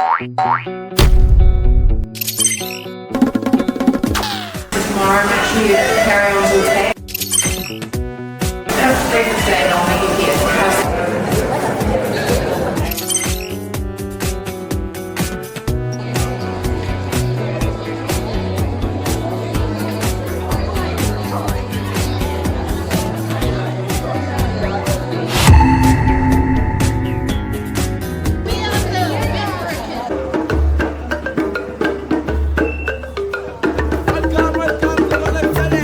Tomorrow, make sure you carry on your bag. Don't leave the bag on when you get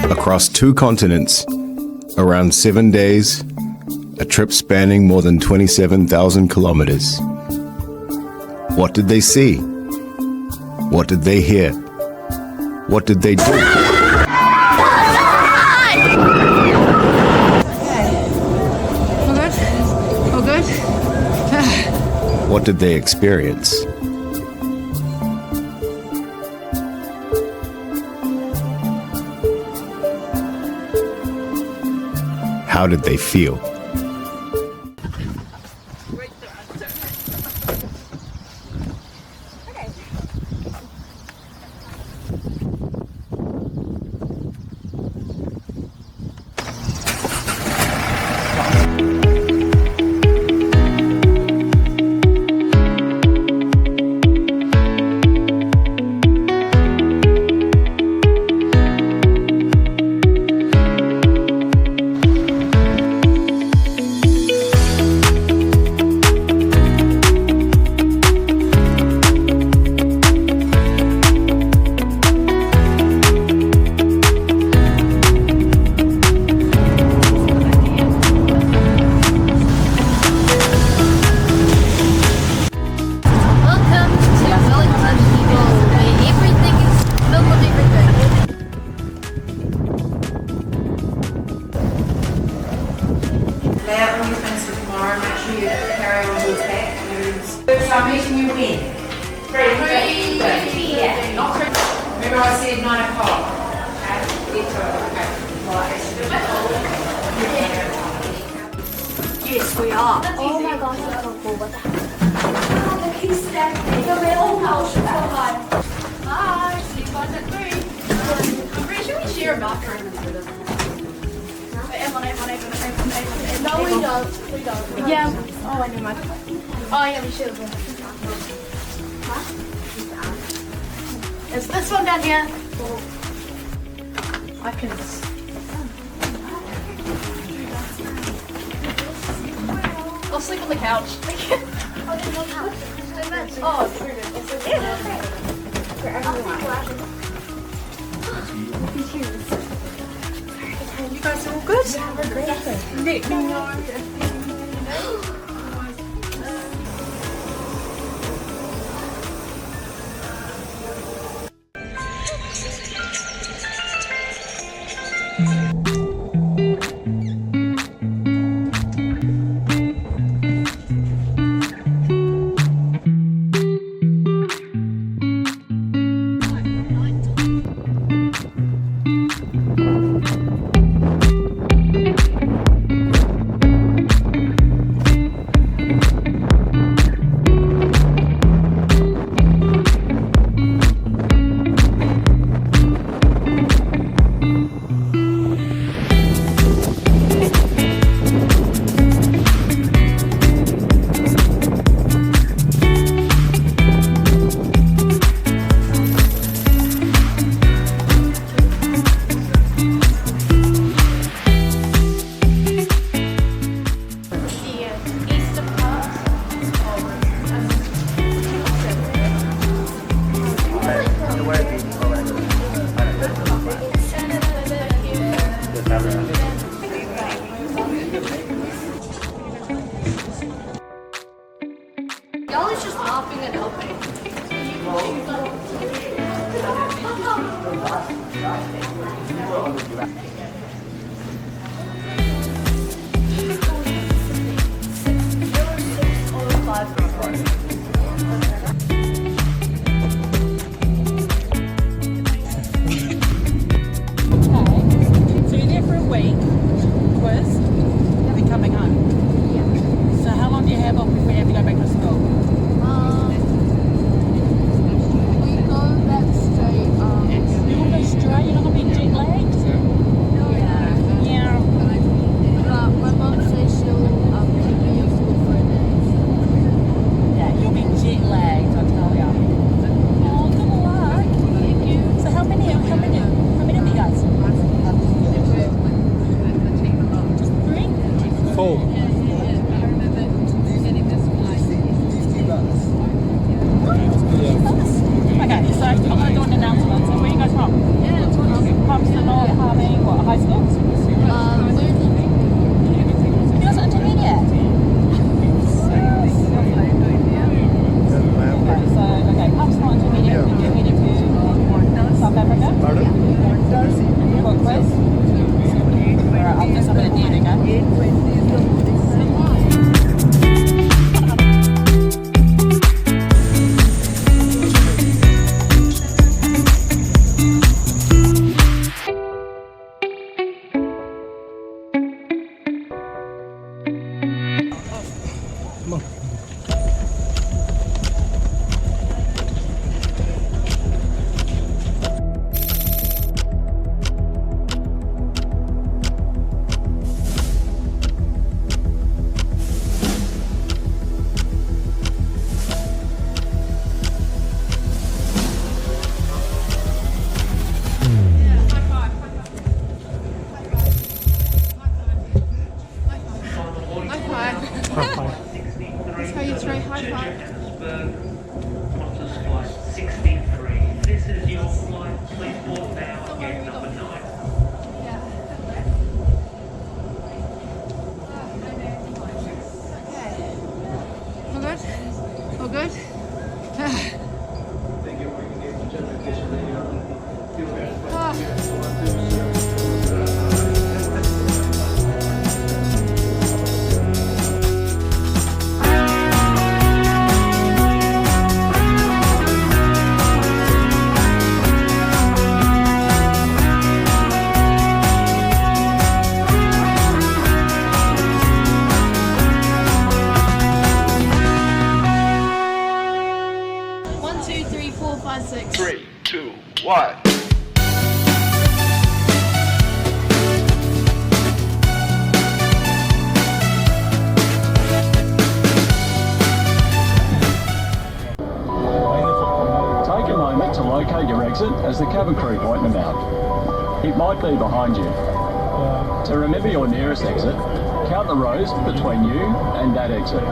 Across 2 continents, around 7 days, a trip spanning more than 27,000 kilometers. What did they see? What did they hear? What did they do? All good? What did they experience? How did they feel? Lay out all your things for tomorrow, make sure you carry on your bag. So I'm meeting you when? 3:30. Remember I said 9 o'clock? Okay, get to it, okay. Yes, we are. Oh my gosh, that's so cool. What the heck? Oh, the kids that the real house. Bye. See you guys at 3. I'm pretty sure we share a bathroom. No, we don't. We don't. Yeah. Oh, I never mind. Oh, yeah, we should. Huh? Is this one down here? I can. I'll sleep on the couch. Oh, there's no couch. Oh, it's weird. For everyone. You guys are all good? Yeah, we're great. Let me know if you Y'all is just laughing and helping. So you're there for a week, quiz, then coming home. Yeah. So how long do you have off before you have to go back to school? 2, 3, 4, 5, 6. 3, 2, 1. Take a moment to locate your exit as the cabin crew point them out. It might be behind you. To remember your nearest exit, count the rows between you and that exit.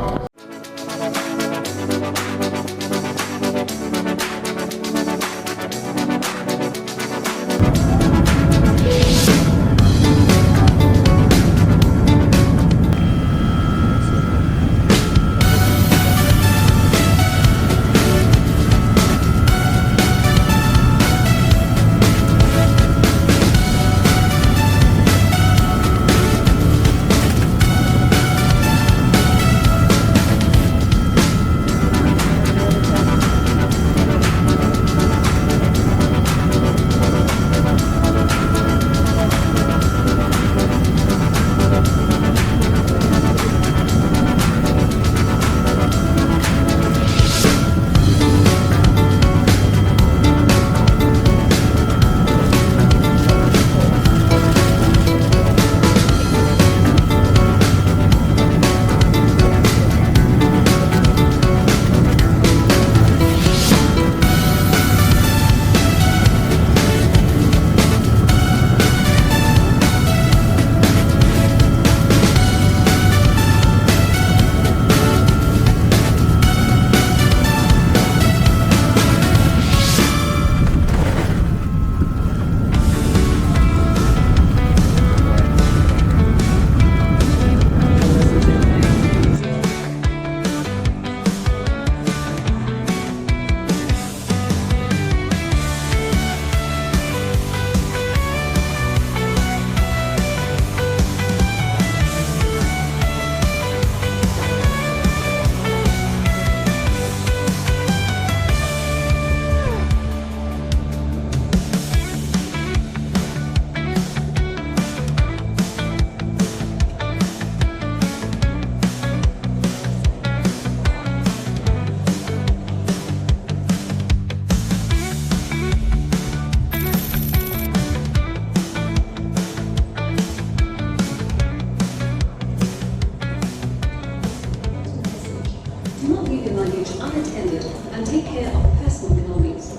Do not leave your luggage unattended and take care of personal belongings.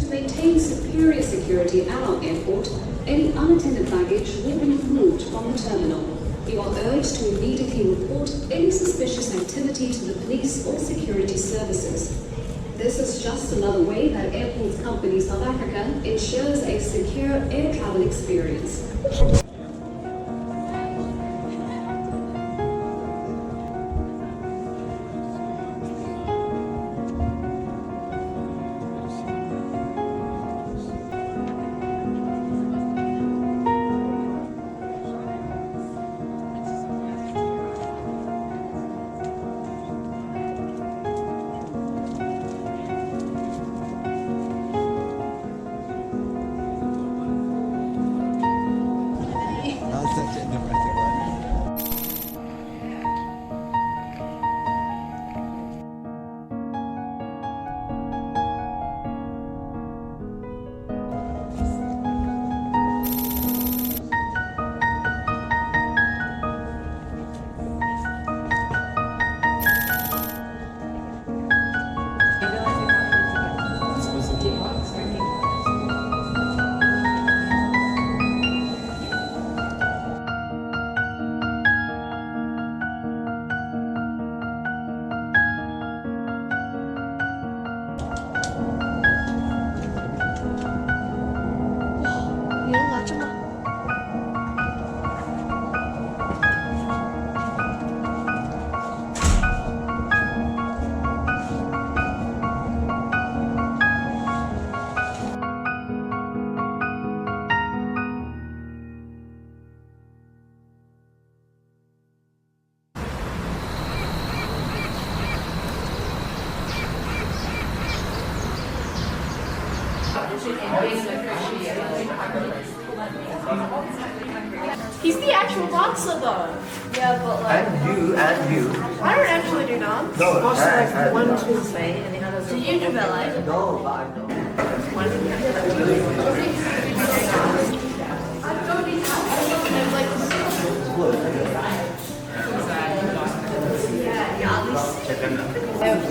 To maintain superior security at our airport, any unattended baggage will be removed from the terminal. You are urged to immediately report any suspicious activity to the police or security services. This is just another way that Airports Company South Africa ensures a secure air travel experience. He's the actual dancer though. Yeah, but like. And you. I don't actually do dance. No, Also, like one Tuesday and the other's Do you do ballet? No, but I know.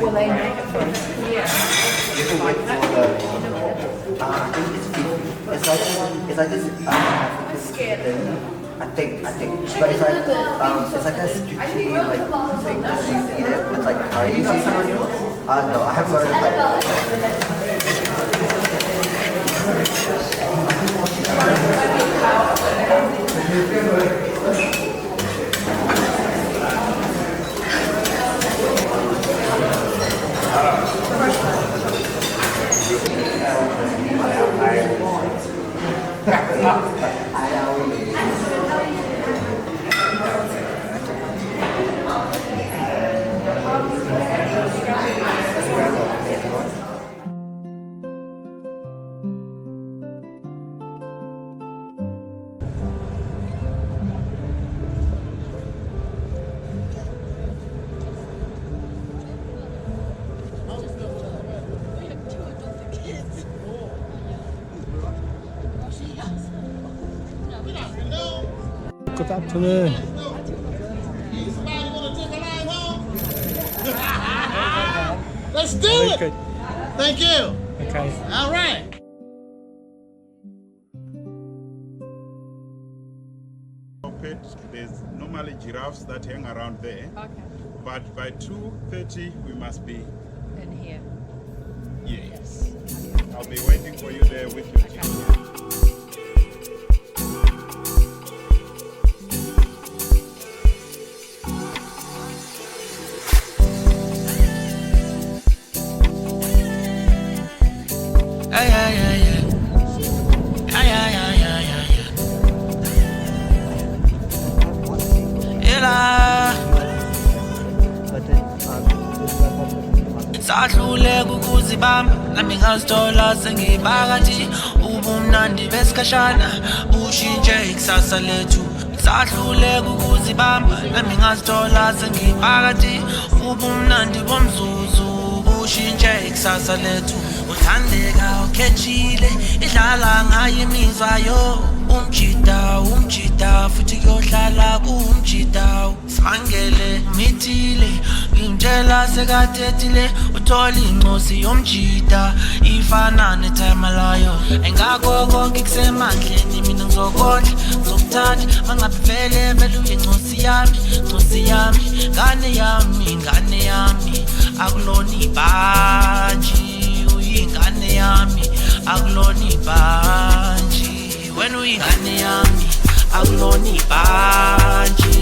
Will they make it for us? You can wait for the. I think it's like this. I'm scared. I think, but it's like a sticky like thing that you eat it with like curry season on you. No, I haven't learned Good afternoon. Let's do it. Good. Thank you. Okay. All right. There's normally giraffes that hang around there. Okay. But by 2:30 we must be. In here. Yes. I'll be waiting for you there with your ticket. Sahluleka ukuzibamba nami ngazithola sengibakathi ubumnandi besikhashana ushintshe ikusasa lethu. Sahluleka ukuzibamba nami ngazithola sengibakathi ubumnandi bomzuzu ushintshe ikusasa lethu. Uthandeka ukhethile idlala ngayo imizwa yo umjida futhi kuyohlala kumjida simangele mithile ngimtshela sekathetile uthola incosi yomjida ifana netime layo engakho konke kusemandleni mina ngizokondla ngizokuthatha mangabe vele uyincosi yami ngane yami akulona ibhanji uyingane yami akulona ibhanji wena uyingane yami akulona ibhanji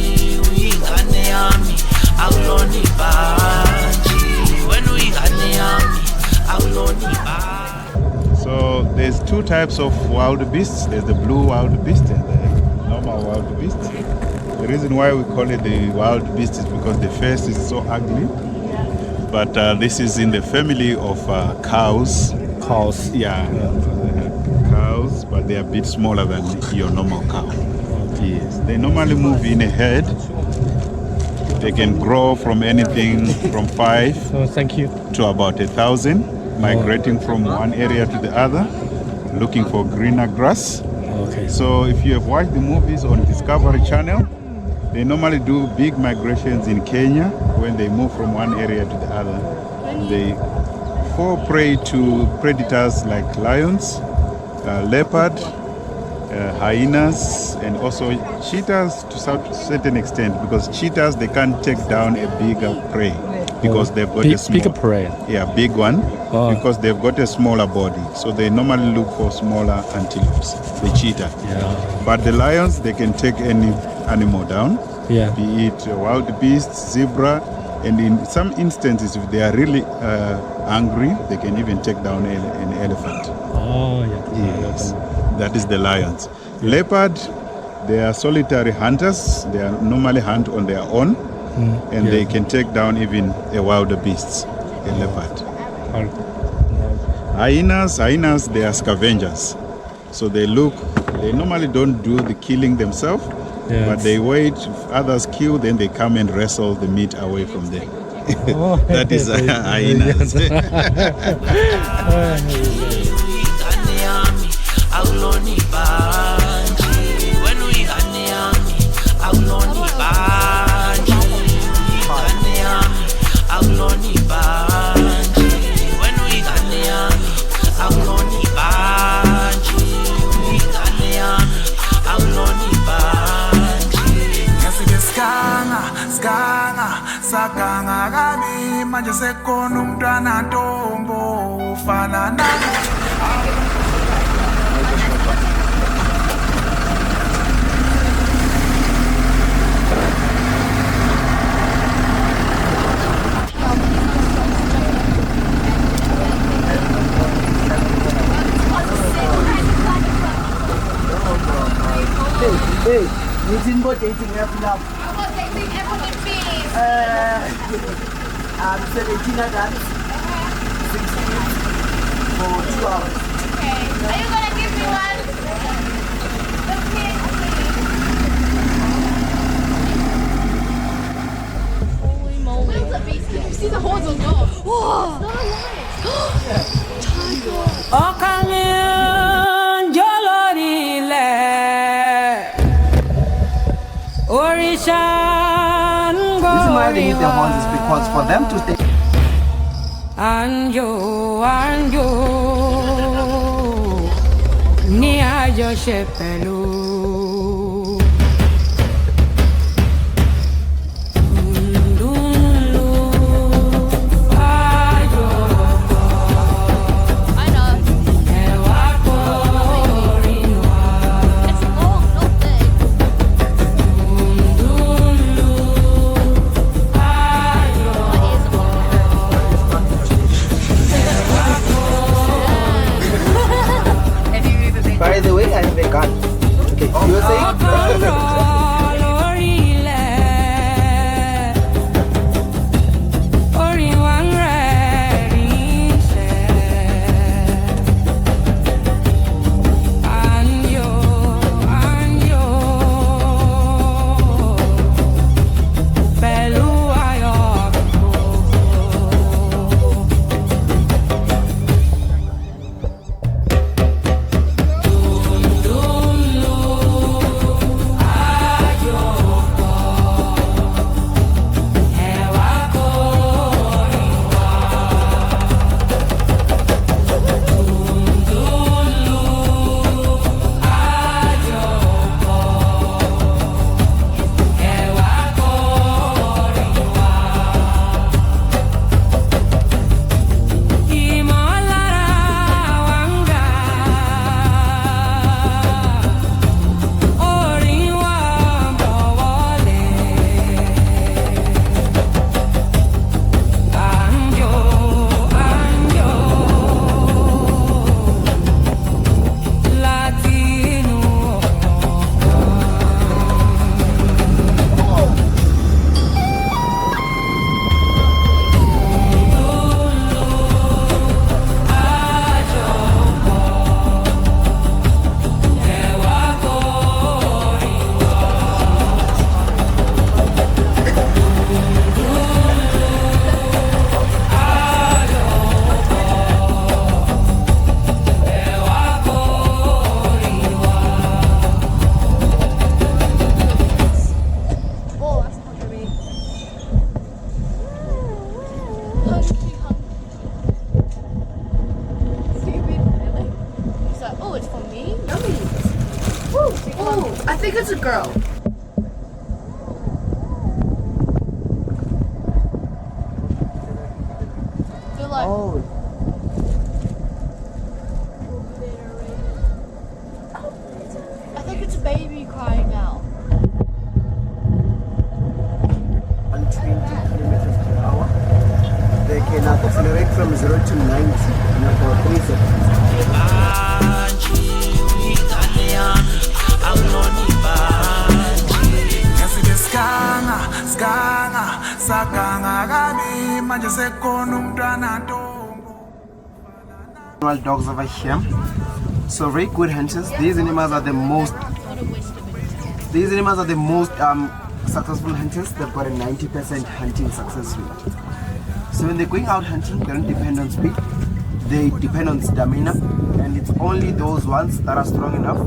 uyingane yami akulona ibhanji wena uyingane yami akulona ibhanji. So there's two types of wild beasts. There's the blue wild beast and the normal wild beast. The reason why we call it the wild beast is because the face is so ugly. But this is in the family of cows. Cows. Yeah. Cows, but they are a bit smaller than your normal cow. Yes. They normally move in a herd. They can grow from anything from 5 Oh, thank you. to about 1,000, migrating from one area to the other, looking for greener grass. Okay. So if you have watched the movies on Discovery Channel, they normally do big migrations in Kenya when they move from one area to the other. They fall prey to predators like lions, leopard, hyenas, and also cheetahs to a certain extent, because cheetahs, they can't take down a bigger prey because they've got a small, bigger prey. Yeah, big one, because they've got a smaller body. So they normally look for smaller antelopes, the cheetah. Yeah. But the lions, they can take any animal down, Yeah. be it a wild beast, zebra, and in some instances, if they are really angry, they can even take down an elephant. Oh, yeah. Yes, that is the lions. Leopard, they are solitary hunters. They are normally hunt on their own, and they can take down even a wilder beast, a leopard. Hyenas, they are scavengers. So they normally don't do the killing themselves, but they wait. If others kill, then they come and wrestle the meat away from them. That is hyenas. Saganga kami manje sekhona umntwana ntombo ufana nami. Hey, meeting about dating app now. About dating app on the beach. I'm 17 adults, 16 for 2 hours. Okay. Are you gonna give me one? Holy moly. Look at the beach. You see the horns on top. Whoa. Not alive. Tiger. The reason why they need their horns is because for them to stay. Anjo, ni ajo shepelu. By the way, I'm vegan. Okay, you were saying? I think it's a girl. They're like, oh. I think it's a baby crying out. 120 kilometers per hour. They can accelerate from 0 to 90 in about 3 seconds. Dogs over here, so very good hunters. These animals are the most successful hunters, they've got a 90% hunting success rate. So when they're going out hunting, they don't depend on speed, they depend on stamina, and it's only those ones that are strong enough.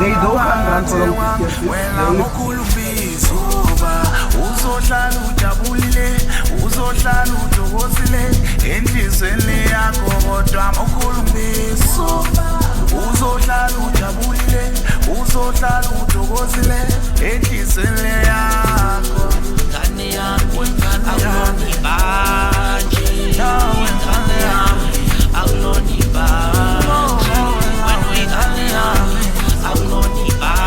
They don't run for long distances. Uzohlala ujabulile, uzohlala udokozile, enhlizweni yakho kodwa mkhulu mbiso. Uzohlala ujabulile, uzohlala udokozile, enhlizweni yakho. Ngane yami, akuloni banje, ngane yami, akuloni banje, ngane yami, akuloni banje.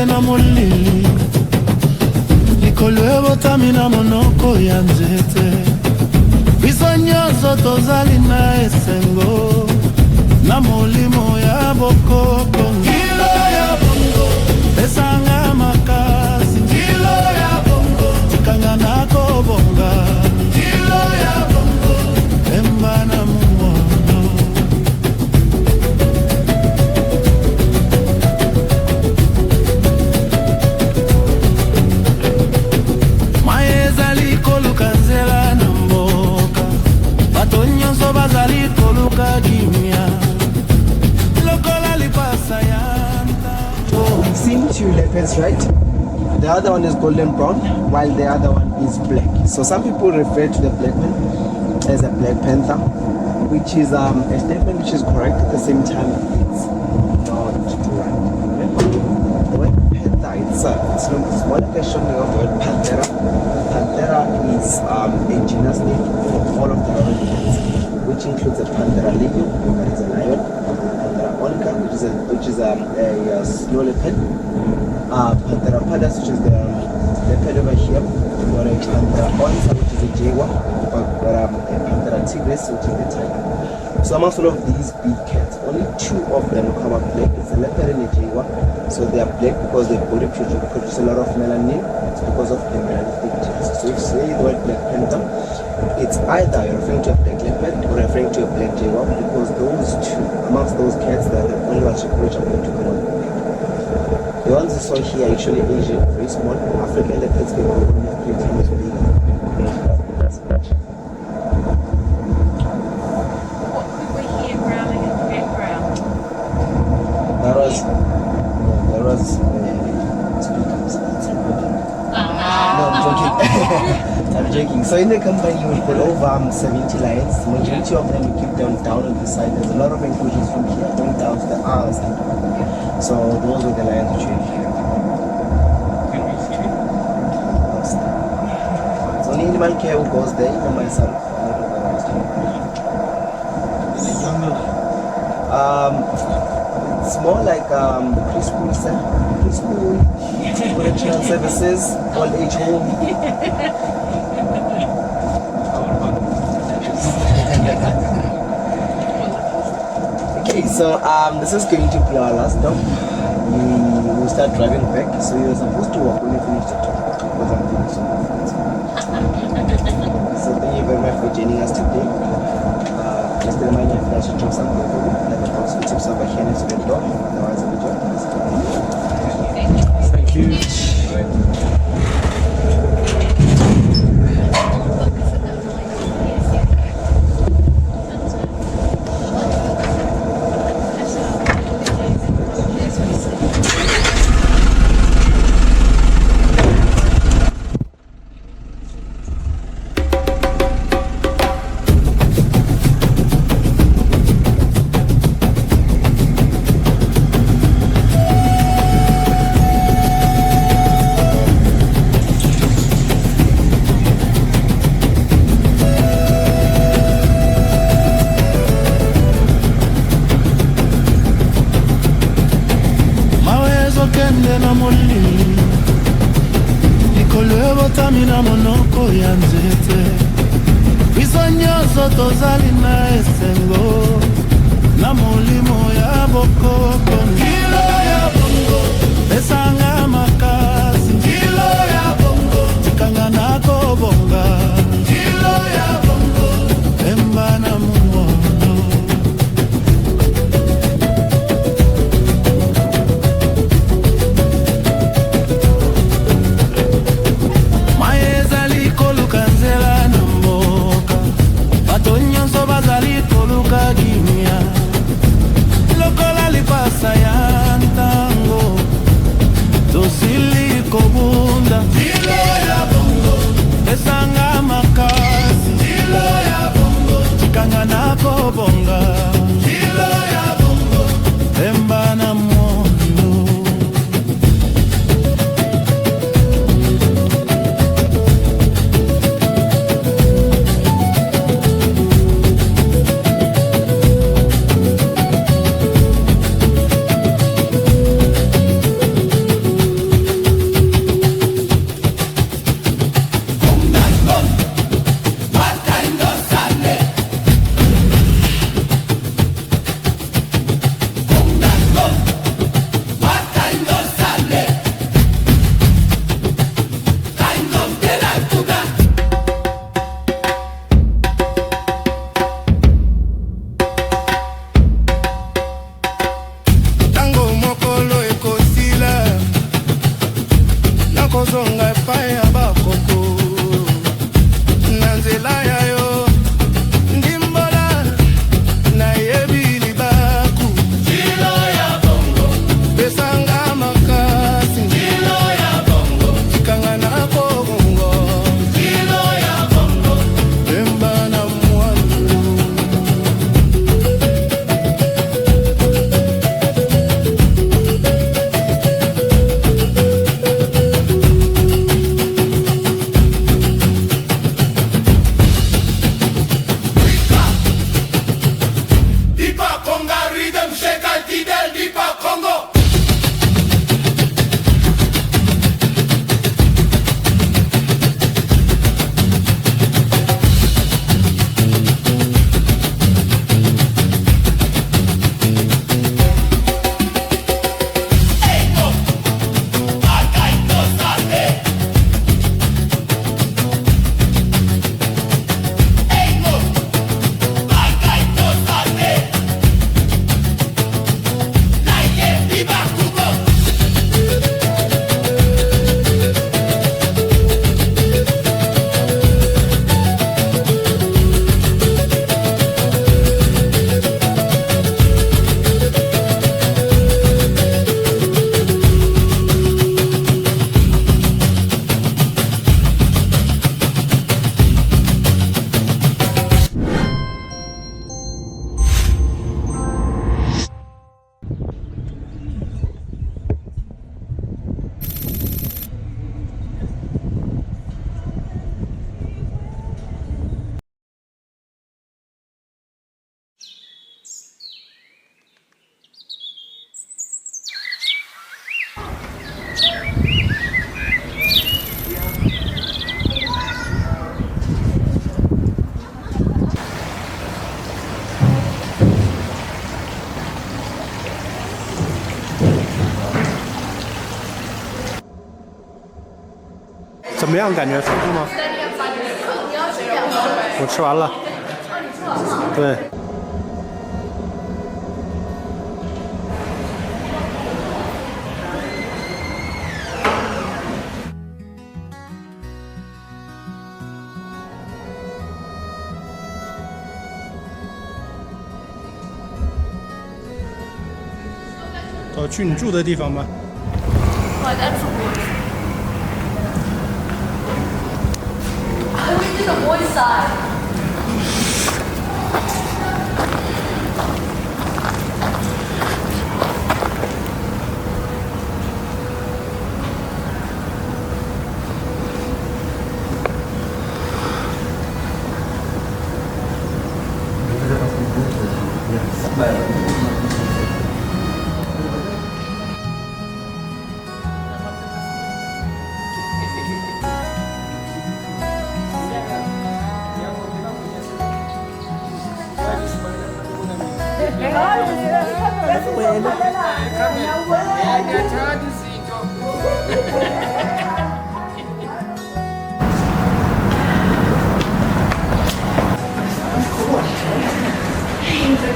Na molili likolo botamina monoko ya nzete biso nyonso tozali na esengo na molimo ya bokoko ngilo ya bongo pesanga makasi ngilo ya bongo tikanga na kobonga ngilo ya bongo emba na We've seen two leopards, right? The other one is golden brown, while the other one is black. So some people refer to the black one as a black panther, which is a statement which is correct. At the same time, it's not right. The word panther itself, it's more like a shortening of the word panthera. Panthera is a genus name for all of the lion cats, which includes a Panthera lilium, that is a lion, Panthera onica, which is a snow leopard, Panthera pardus, which is the leopard over here, or a Panthera onca, which is a jaguar, or a Panthera tigris, which is the tiger. So amongst all of these big cats, only two of them come up black. It's a leopard and a jaguar. So they are black because their body produce a lot of melanin. It's because of the melanic genes. So if you say the word black panther, it's either you're referring to a black leopard or referring to a black jaguar, because those two, amongst those cats, they're the only ones which are going to come out black. The ones you saw here are actually Asian, very small. African leopards can go only 3 times big. I'm joking. So in the company we pull over 70 lions. Majority of them we keep them down on the side. There's a lot of inclusions from here going down to the R's. So those are the lions which we have here. It's only animal care who goes there, even myself. It's more like preschool, correctional services, old age home. Okay, so this is going to be our last stop. We will start driving back, so you're supposed to walk when you finish the tour, because I'm finishing the flight. So thank you very much for joining us today. Just a reminder, if you guys should drop something for me, like the box with tips over here next to the door. Otherwise, I'll be joining us. Thank you. molili likolo ebotami na monoko ya nzete biso nyonso tozali na esengo na molimo ya bokoko ngilo ya bongo pesanga makasi ngilo ya bongo tikanga na kobonga ngilo ya bongo emba na mumono maye ezali koluka nzela na mboka bato nyonso bazali koluka kimia lokola lipasa ya ntango tosili kobunda ngilo ya bongo esanga makasi ngilo ya bongo tikanga na kobonga ngilo ya bongo emba na mondo kozonga epai ya bakoko na nzela ya yo ndimbola nayebi libaku ngilo ya bongo pesanga makasi ngilo ya bongo tikanga na kobongo ngilo ya bongo emba na mwandu怎么样？感觉舒服吗？我吃完了。对。走，去你住的地方吧。我在住过去。这个boy side。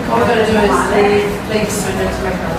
What we're going to do is leave Swindon to make up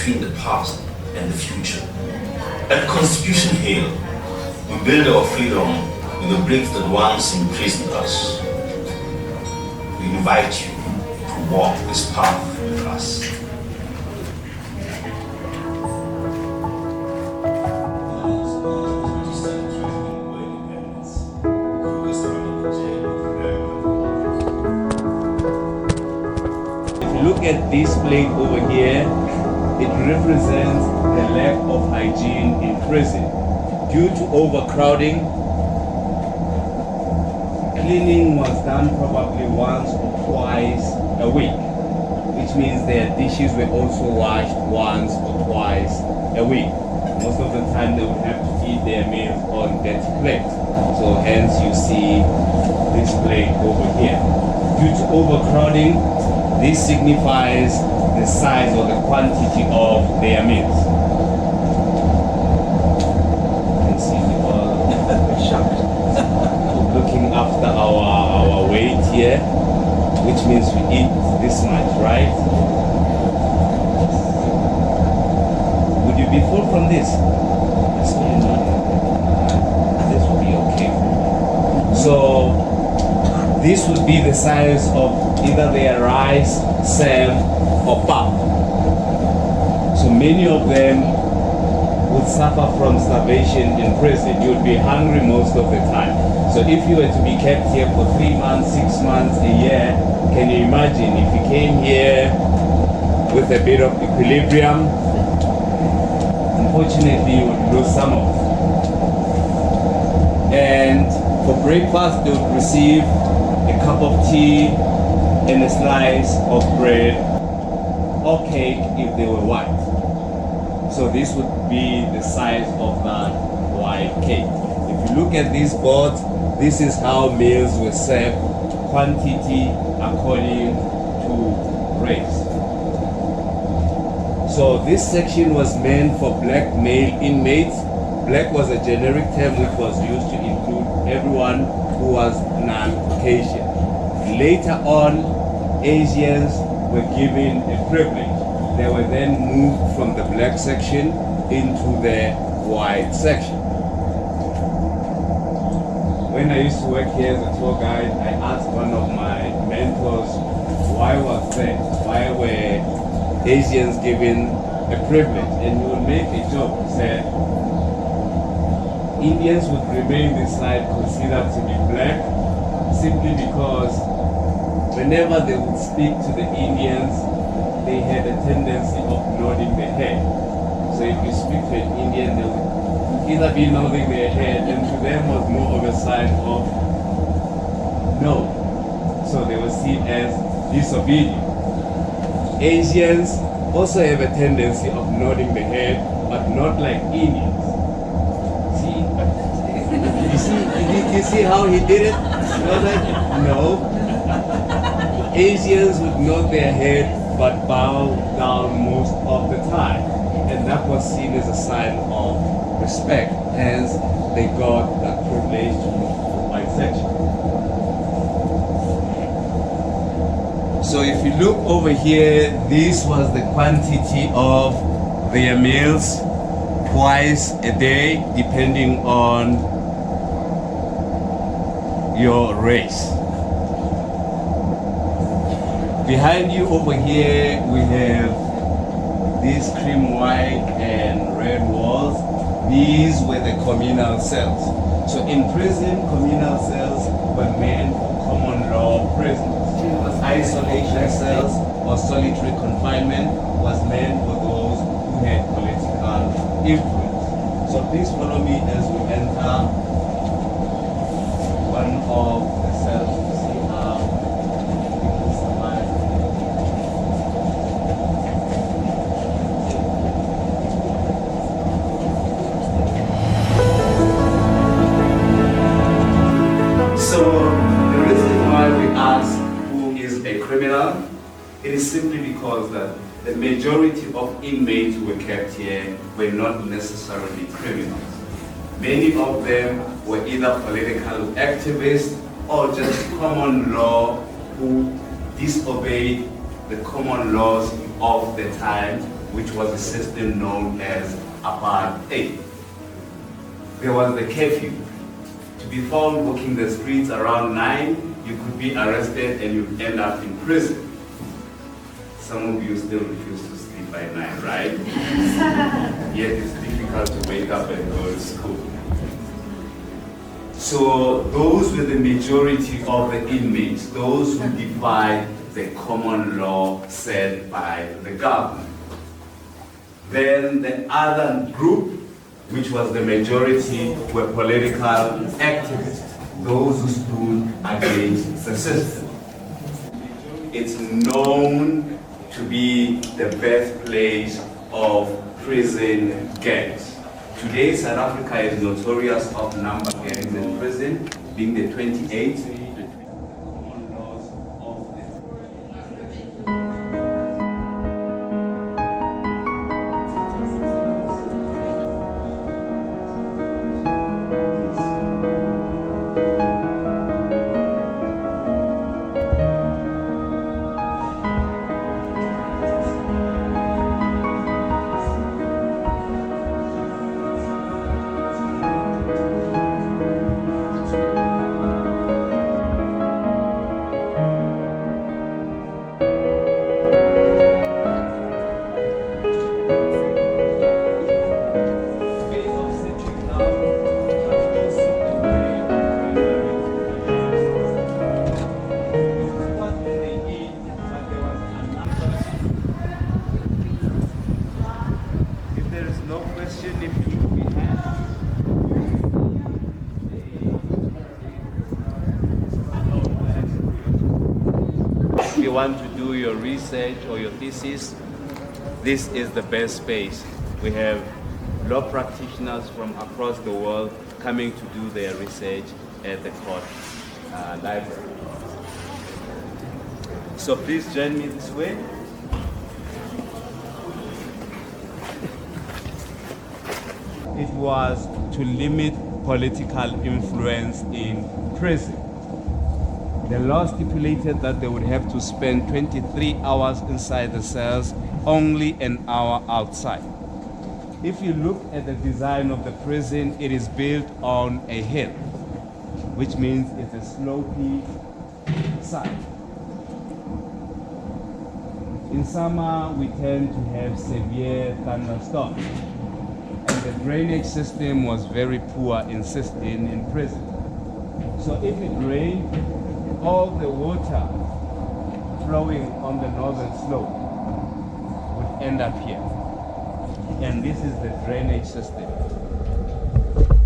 between the past and the future. At Constitution Hill, we build our freedom with the bricks that once imprisoned us. We invite you to walk this path with us. Look at this plate over here. It represents the lack of hygiene in prison due to overcrowding cleaning was done probably once or twice a week, which means their dishes were also washed once or twice a week. Most of the time they would have to eat their meals on dirty plates. So hence you see this plate over here. Due to overcrowding, this signifies the size or the quantity of their meals. You can see we are shocked. Looking after our weight here, which means we eat this much, right? Would you be full from this? Absolutely not. This would be okay. So this would be the size of either their rice, sam, or pap. So many of them would suffer from starvation in prison. You would be hungry most of the time. So if you were to be kept here for 3 months, 6 months, a year, can you imagine if you came here with a bit of equilibrium? Unfortunately, you would lose some of it. And for breakfast, they would receive a cup of tea and a slice of bread or cake if they were white. So this would be the size of that white cake. If you look at these boards, this is how meals were served, quantity according to race. So this section was meant for black male inmates. Black was a generic term which was used to include everyone who was non-Caucasian. Later on, Asians were given a privilege. They were then moved from the black section into the white section. When I used to work here as a tour guide, I asked one of my mentors, why was that? Why were Asians given a privilege? And he would make a joke. He said, Indians would remain this side considered to be black simply because whenever they would speak to the Indians, they had a tendency of nodding their head. So if you speak to an Indian, they would either be nodding their head, and to them was more of a sign of no. So they were seen as disobedient. Asians also have a tendency of nodding the head, but not like Indians. You see how he did it? No. Asians would nod their head but bow down most of the time. And that was seen as a sign of respect. Hence, they got that privilege to move to the white section. So if you look over here, this was the quantity of their meals twice a day, depending on your race. Behind you over here, we have these cream white and red walls. These were the communal cells. So in prison, communal cells were meant for common law prisoners. Isolation cells or solitary confinement was meant for those who had political influence. So please follow me as we enter one of the cells to see how people survive. So the reason why we ask who is a criminal, it is simply because that the majority of inmates who were kept here were not necessarily criminals. Many of them were either political activists or just common law who disobeyed the common laws of the time, which was a system known as apartheid. There was the curfew. To be found walking the streets around 9, you could be arrested and you'd end up in prison. Some of you still refuse to sleep by 9, right? Yet it's difficult to wake up and go to school. So those were the majority of the inmates, those who defied the common law set by the government. Then the other group, which was the majority, were political activists. those who stood against the system. It's known to be the birthplace of prison gangs. Today, South Africa is notorious of number of gangs in prison, being the 28. If you want to do your research or your thesis, this is the best space. We have law practitioners from across the world coming to do their research at the court library. So please join me this way. It was to limit political influence in prison. The law stipulated that they would have to spend 23 hours inside the cells, only an hour outside. If you look at the design of the prison, it is built on a hill, which means it's a slopey side. In summer, we tend to have severe thunderstorms, and the drainage system was very poor in prison. So if it rained, all the water flowing on the northern slope would end up here. And this is the drainage system.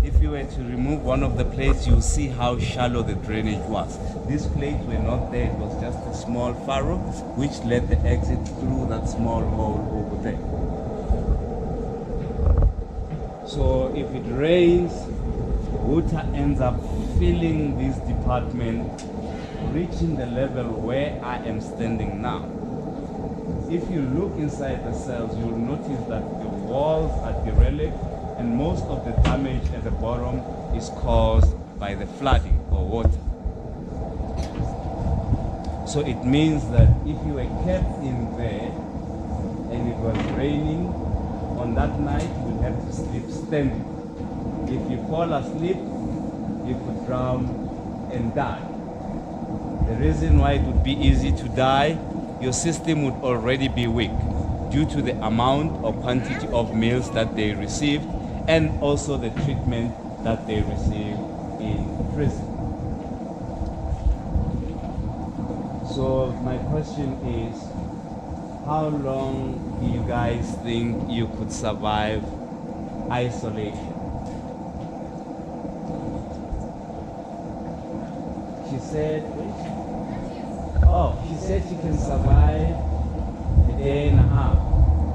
If you were to remove one of the plates, you'll see how shallow the drainage was. These plates were not there, it was just a small furrow which led the exit through that small hole over there. So if it rains, water ends up filling this department, reaching the level where I am standing now. If you look inside the cells, you'll notice that the walls are derelict and most of the damage at the bottom is caused by the flooding or water. So it means that if you were kept in there and it was raining, on that night you would have to sleep standing. If you fall asleep, you could drown and die. The reason why it would be easy to die, your system would already be weak due to the amount or quantity of meals that they received and also the treatment that they receive in prison. So my question is, how long do you guys think you could survive isolation? She said she can survive a day and a half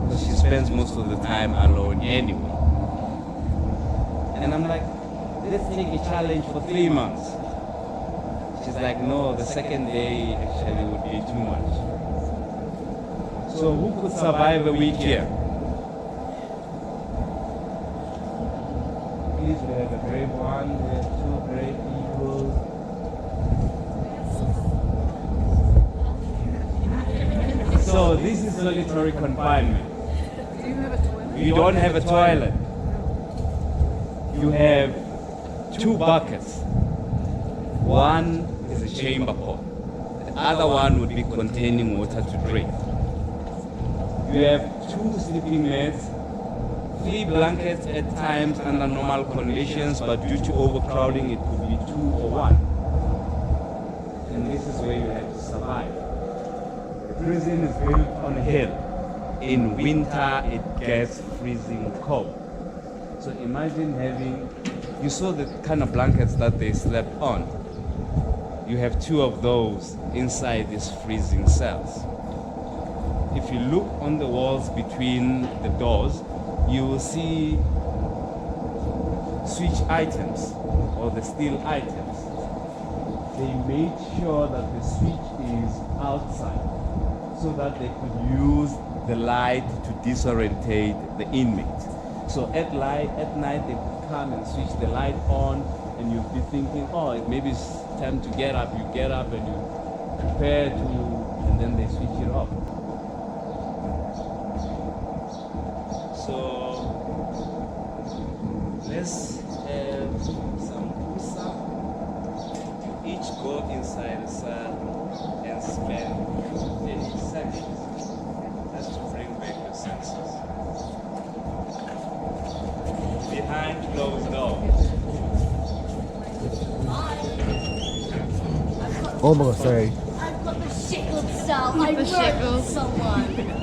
because she spends most of the time alone anyway. And I'm like, let's take a challenge for 3 months. She's like, no, the second day actually would be too much. So who could survive a week here? Please, we have a brave one, we have 2 brave people. So this is solitary confinement. Do you have a toilet? You don't have a toilet. You have 2 buckets. One is a chamber pot. The other one would be containing water to drink. You have 2 sleeping mats, 3 blankets at times under normal conditions, but due to overcrowding it could be 2 or 1. And this is where you have to survive. The prison is built on a hill. In winter, it gets freezing cold. So imagine having You saw the kind of blankets that they slept on. You have 2 of those inside these freezing cells. If you look on the walls between the doors, you will see switch items or the steel items. They made sure that the switch is outside so that they could use the light to disorientate the inmate. So at night they come and switch the light on, and you'll be thinking, oh, maybe it's time to get up. You get up and you prepare to, and then they switch it off. So let's have some push-up. You each go inside the cell and spend 30 seconds. That's to bring back your senses. Behind closed doors. Oh my god, sorry. I've got the shackled cell. I murdered someone.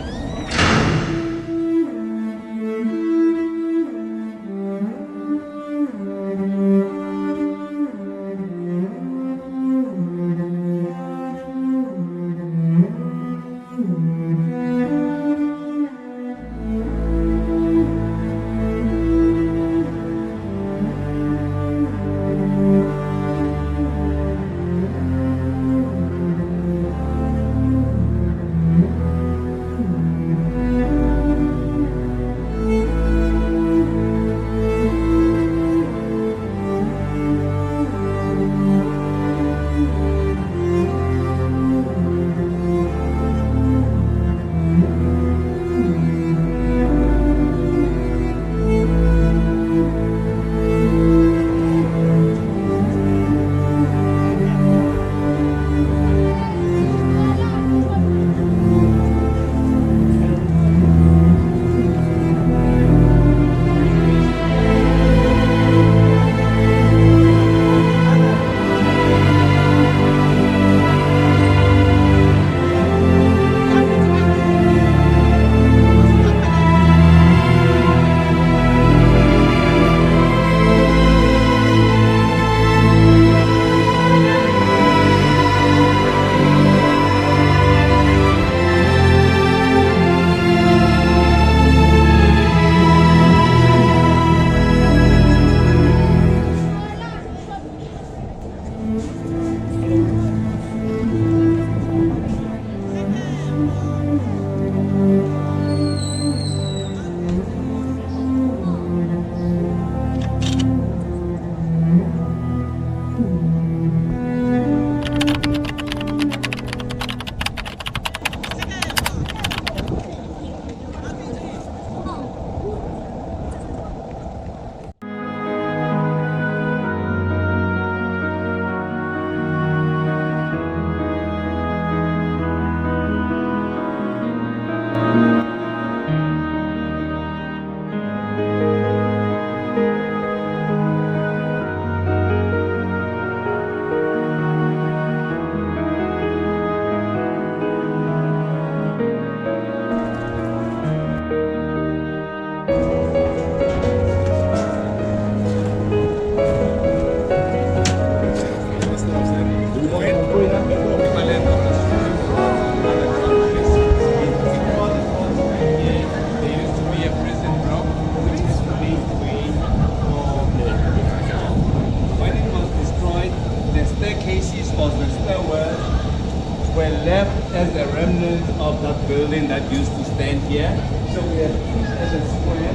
as a remnant of that building that used to stand here. So we have each as a square.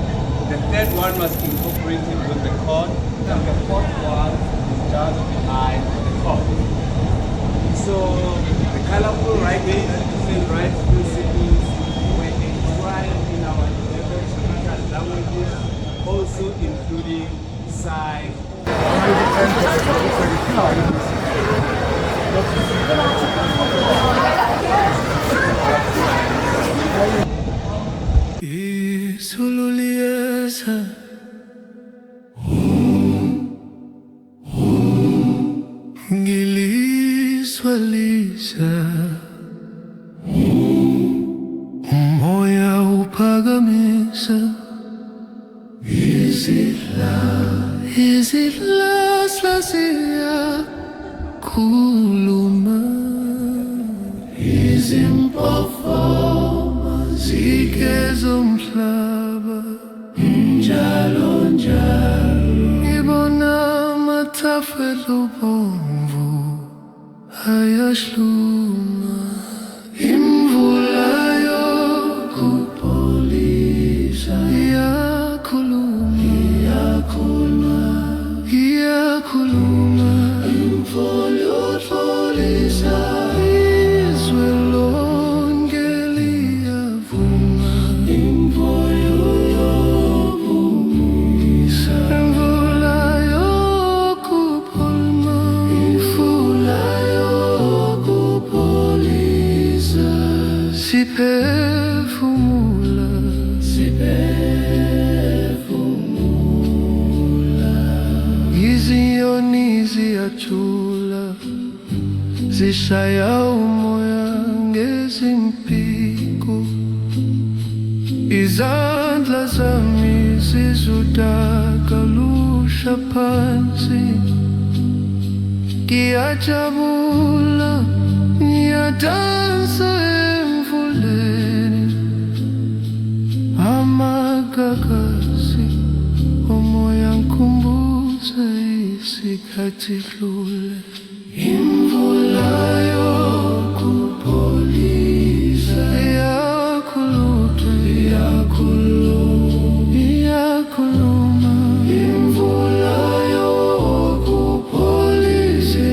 The third one was incorporated with the court, and the fourth one is just behind the court. So the colorful writing that you see rights principles were enshrined in our 11 speaker languages, also including sign. Ngilizwalisa umoya uphakamisa izidla Is it last kuluma? Is imperformance zikezo mhlaba njalo njalo ngibona matafelo bomvu ayashluma imvula yokupolisa iyakhuluma imvula yokupolisa izwe lonke liyavuma imvula yokupolisa imvula yokuphuluma imvula yokupolisa siphefumula izinyoni ziyathula zishaya umoya ngezimpiko izandla zami zizudaka lusha phansi ngiyajabula ngiyadansa emvuleni amagagasi umoya nkumbuza isikhathi dlule imvula yokupolisa iyakhuluma imvula yokupolisa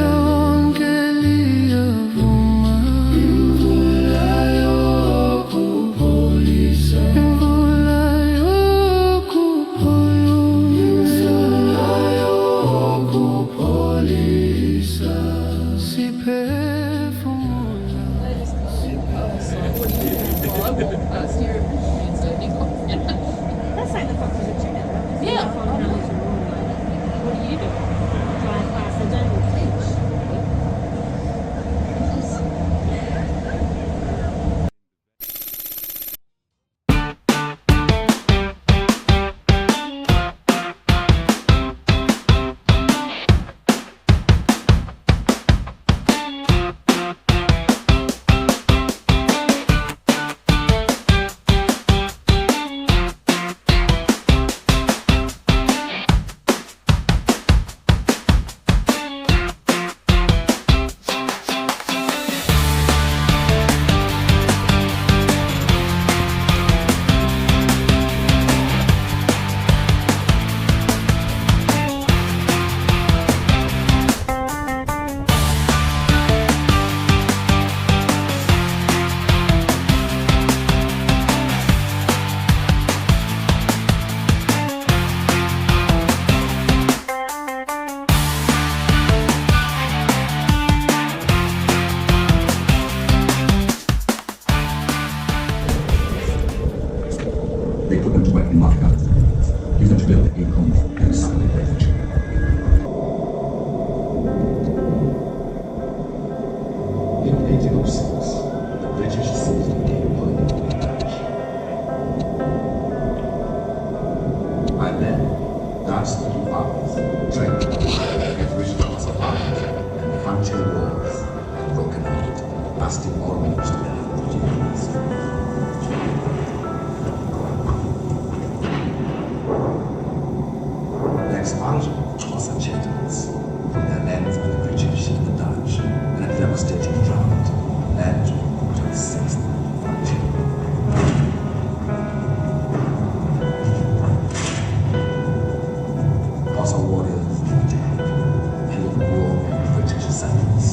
lonke liyavuma imvula yokupolisa imvula yokupolisa siphefumula Last year, that's like the fuck was a chicken. Yeah. What do you do? Drive past the jungle fish. They put them to work in market gardens, use them to build their income and supplement their future. In 1806, the British seized the Cape Colony. By then, Dutch little farmers, drank, get rich from supplies, and frontier wars had broken out, lasting almost 100 years. Expansion was a gentleness from their lands by the British and the Dutch, and a devastating drought led to the sixth frontier. Xhosa warriors ended the war in British settlements.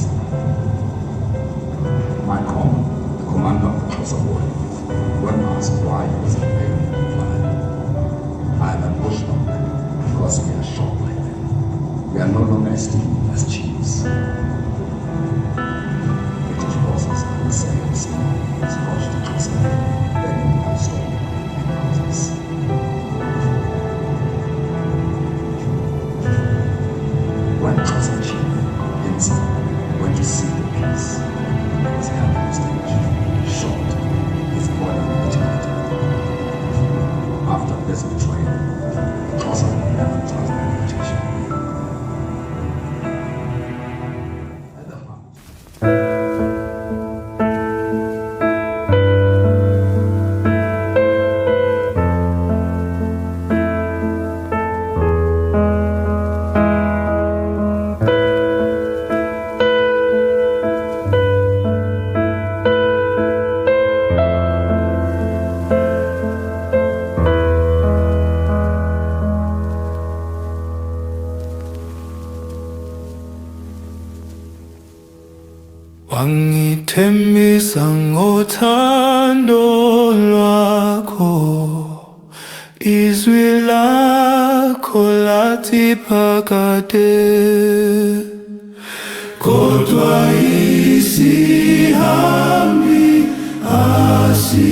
My corps, the commander of the Xhosa warriors, when asked why he was invading the flag, I am a bushman. Because we are short like them. We are no longer esteemed as chiefs. British forces are the same as rushed to Xhosa, begging for stone and houses. When Xhosa chief Insa went to see the peace, he was held hostage, shot, his body mutilated. After this betrayal, Xhosa never trusted wangithembisa ngothando lwakho, izwi lakho lathi phakade, kodwa isihambi asibuyele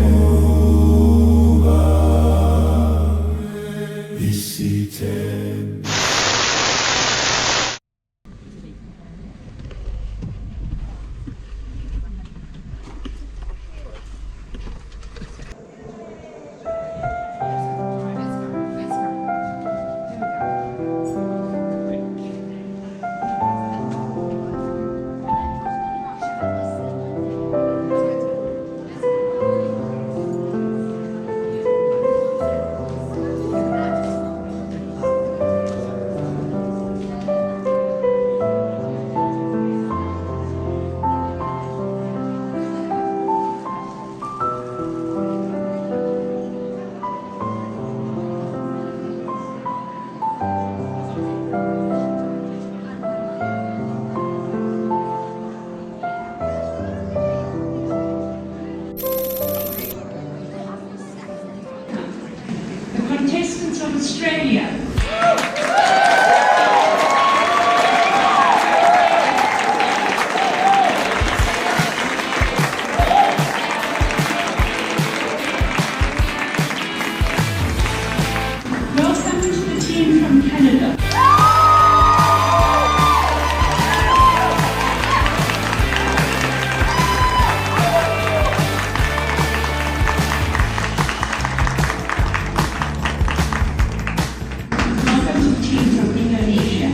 muva, isithembiso. The contestants of Australia. Welcome to the team from Canada. Welcome to the team from Indonesia.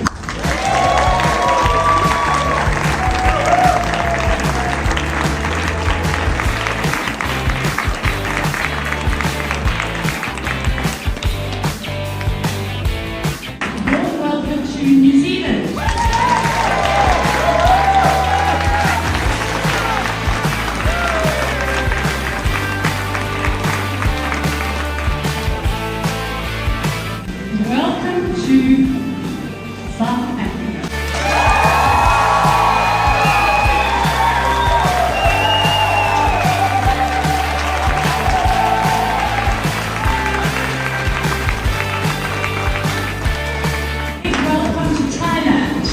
Welcome to New Zealand. Welcome to South Africa. Welcome to Thailand.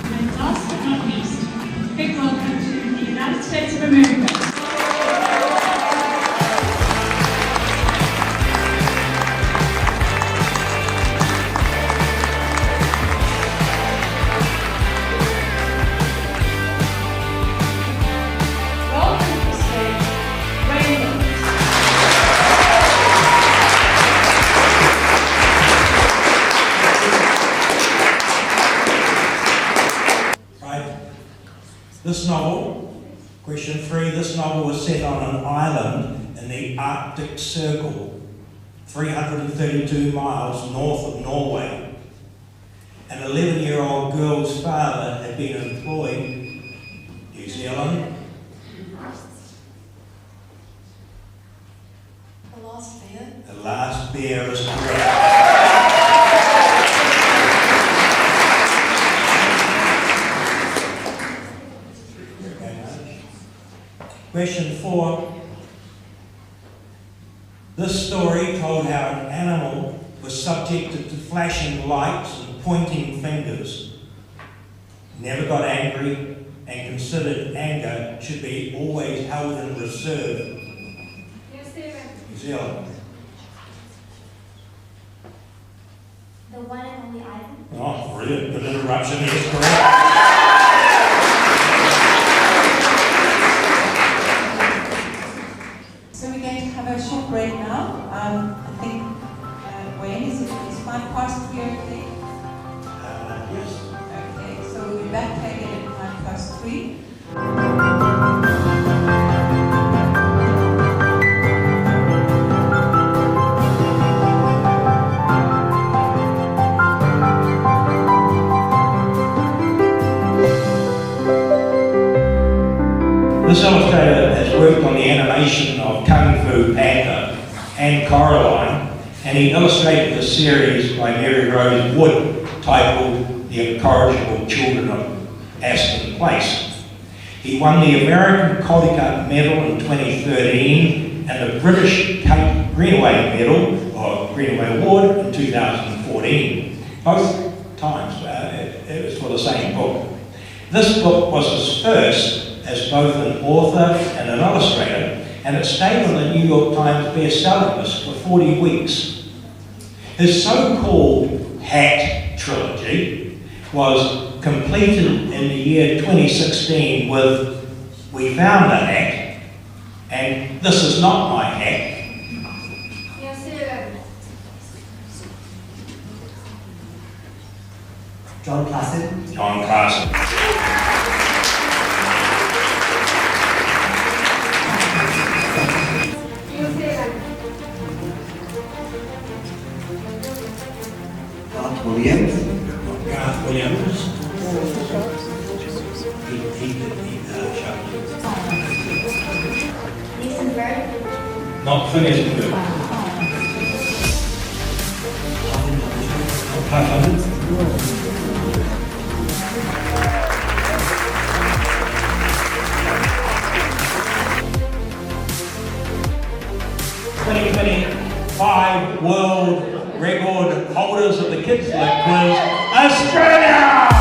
And last but not least, big welcome to the United States of America. Welcome to stage, Rainbow. Right. This novel, question 3, this novel was set on an island in the Arctic Circle, 332 miles north of Norway. An 11-year-old girl's father had been employed, New Zealand. The Last Bear. The Last Bear is correct. Question 4. This story told how an animal was subjected to flashing lights and pointing fingers, never got angry, and considered anger should be always held in reserve. New Zealand. The one and only Ivan. Oh, brilliant. Good interruption. Yes, correct. So we're going to have a short break now. I think, Wayne, is it 3:05, okay? Yes. Okay, so we'll be back again at 3:05. and Coraline, and he illustrated the series by Mary Rose Wood titled The Incorrigible Children of Aston Place. He won the American Caldecott Medal in 2013 and the British Cape Greenaway Medal, or Greenaway Award, in 2014. Both times it was for the same book. This book was his first as both an author and an illustrator, and it stayed on the New York Times best-selling list for 40 weeks. His so-called Hat trilogy was completed in the year 2016 with We Found a Hat, and This Is Not My Hat. John Classen. John Classen. Garth Williams. Garth Williams. Not finished good. Five world record holders of the Kids Lit Quiz, Australia!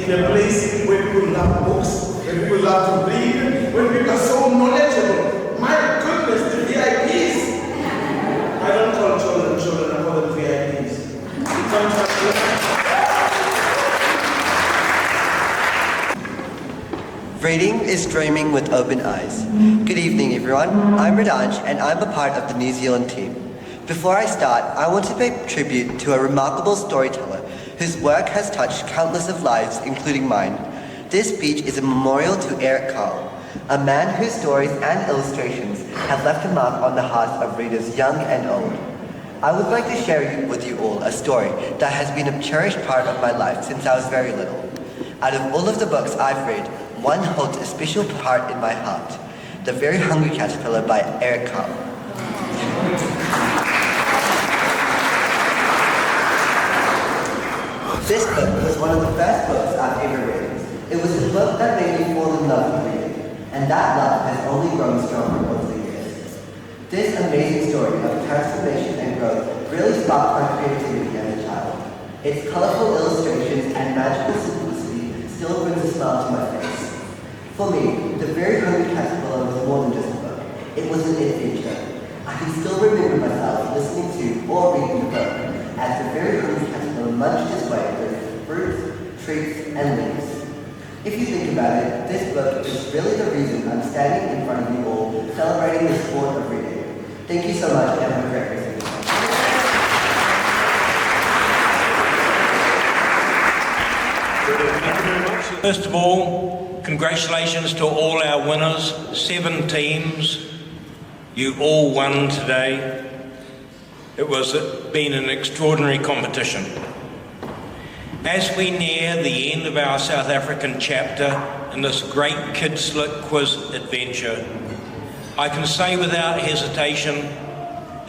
in a place where people love books, where people love to read, where people are so knowledgeable. My goodness, the VIPs. I don't call children children, I call them VIPs. Reading is dreaming with open eyes. Good evening, everyone. I'm Radanj, and I'm a part of the New Zealand team. Before I start, I want to pay tribute to a remarkable storyteller whose work has touched countless of lives, including mine. This speech is a memorial to Eric Carle, a man whose stories and illustrations have left a mark on the hearts of readers young and old. I would like to share with you all a story that has been a cherished part of my life since I was very little. Out of all of the books I've read, one holds a special part in my heart, The Very Hungry Caterpillar by Eric Carle. This book was one of the first books I've ever read. It was a book that made me fall in and that love has only grown stronger over the years. This amazing story of transformation and growth really sparked my creativity as a child. Its colorful illustrations and magical simplicity still brings a smile to my face. For me, The Very Hungry Caterpillar was more than just a book. It was an adventure. I can still remember myself listening to or reading the book as the very hungry caterpillar munched his way through fruits, treats, and leaves. If you think about it, this book is really the reason I'm standing in front of you all celebrating the sport of reading. Thank you so much and have a great rest of your day. First of all, congratulations to all our winners, 7 teams. You all won today. It was been an extraordinary competition. As we near the end of our South African chapter in this great Kids Lit Quiz adventure, I can say without hesitation,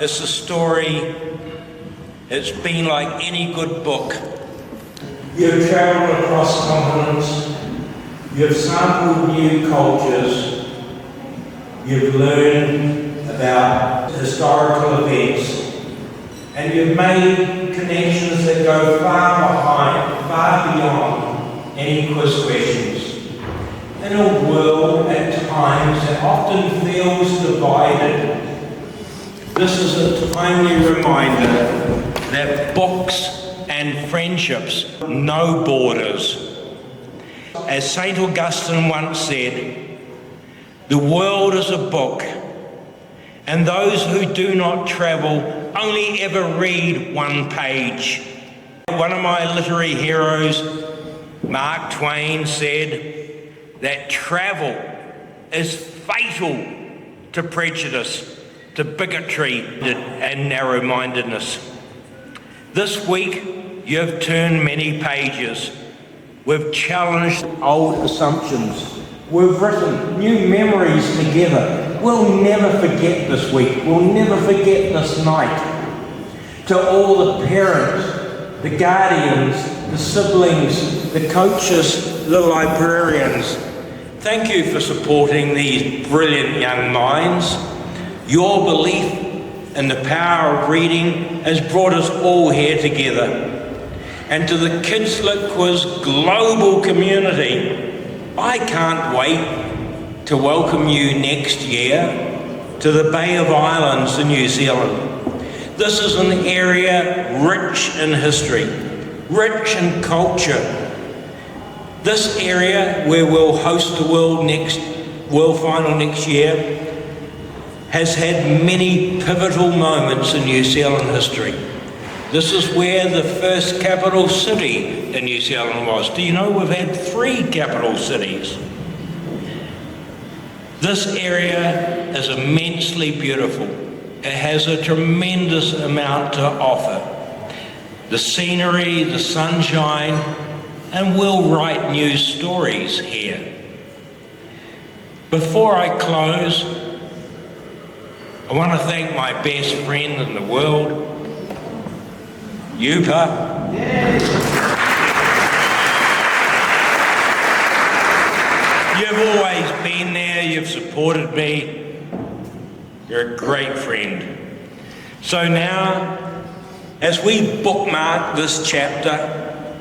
it's a story, it's been like any good book. You've travelled across continents, you've sampled new cultures, you've learned about historical events, and you've made connections that go far beyond any quiz questions. In a world at times that often feels divided, this is a timely reminder that books and friendships know borders. As St. Augustine once said, the world is a book, and those who do not travel only ever read one page. One of my literary heroes, Mark Twain, said that travel is fatal to prejudice, to bigotry and narrow-mindedness. This week, you have turned many pages. We've challenged old assumptions. We've written new memories together. We'll never forget this week. We'll never forget this night. To all the parents, the guardians, the siblings, the coaches, the librarians, thank you for supporting these brilliant young minds. Your belief in the power of reading has brought us all here together. And to the Kids Lit Quiz global community, I can't wait to welcome you next year to the Bay of Islands in New Zealand. This is an area rich in history, rich in culture. This area where we'll host the World Final next year has had many pivotal moments in New Zealand history. This is where the first capital city in New Zealand was. Do you know we've had 3 capital cities? This area is immensely beautiful. It has a tremendous amount to offer. The scenery, the sunshine, and we'll write new stories here. Before I close, I want to thank my best friend in the world, Yupa. You've always been there, you've supported me. You're a great friend. So now, as we bookmark this chapter,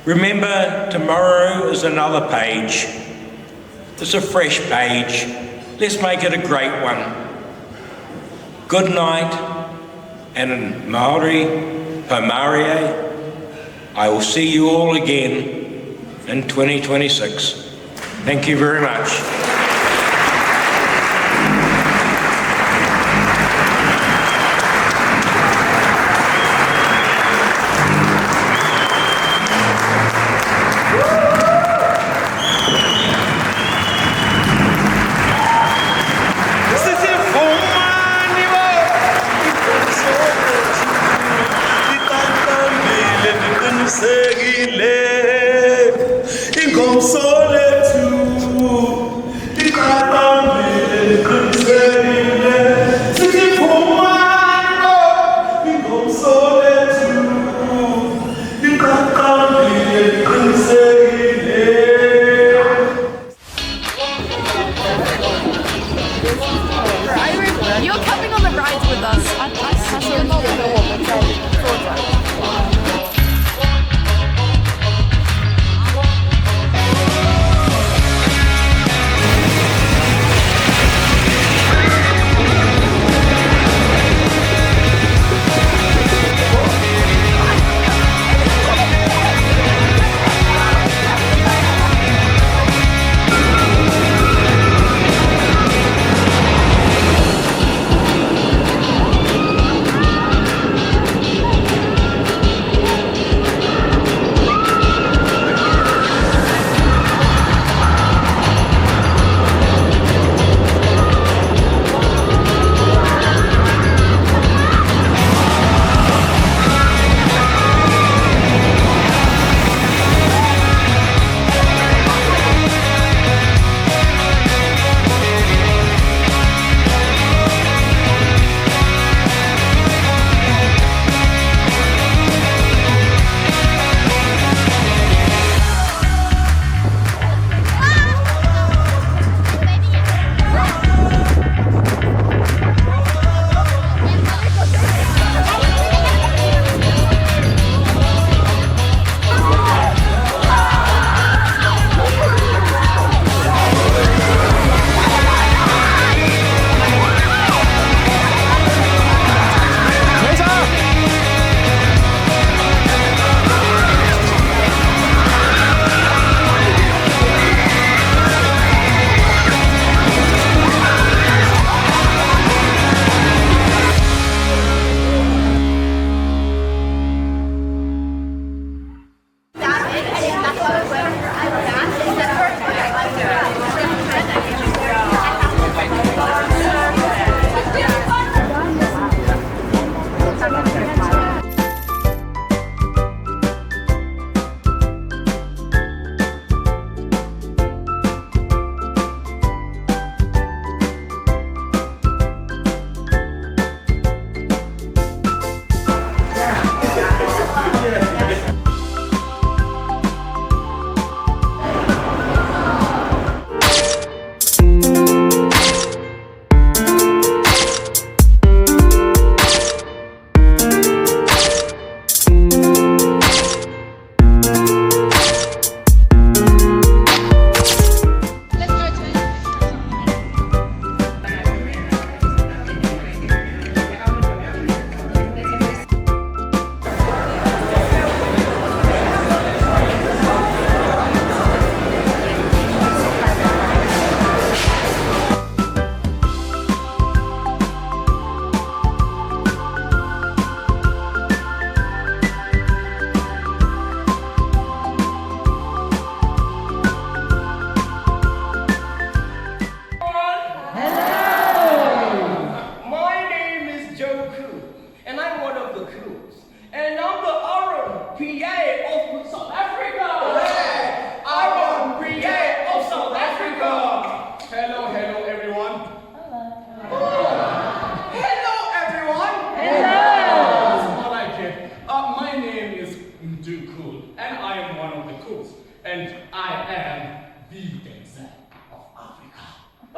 remember tomorrow is another page. It's a fresh page. Let's make it a great one. Good night, and in Maori, Paumarie, I will see you all again in 2026. Thank you very much.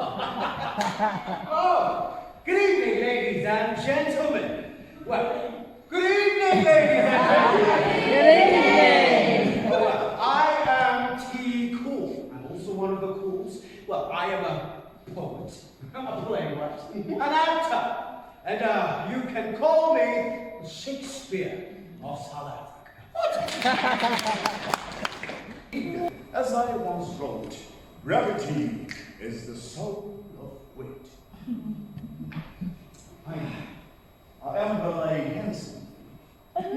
Oh, good evening, ladies and gentlemen. Well, good evening, ladies and gentlemen. Good evening. Well, I am T. Cool. I'm also one of the Cools. Well, I am a poet, a playwright, an actor, and you can call me Shakespeare of South Africa. As I once wrote, gravity is the soul of wit. I am very handsome.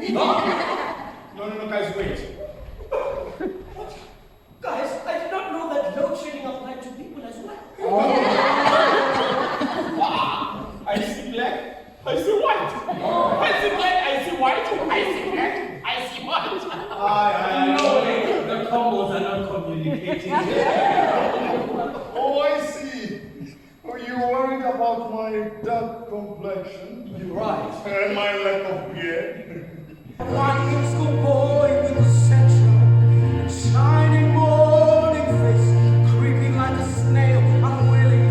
No, guys, wait. What? Guys, I did not know that load shedding applied to people as well. I see black, I see white. I see black, I see white, I see black, I see white. No, the combos are not communicating. Oh, I see. Oh, you worried about my dark complexion? You're right. And my lack of beard? One school boy with a sensual, shining morning face, creeping like a snail, unwilling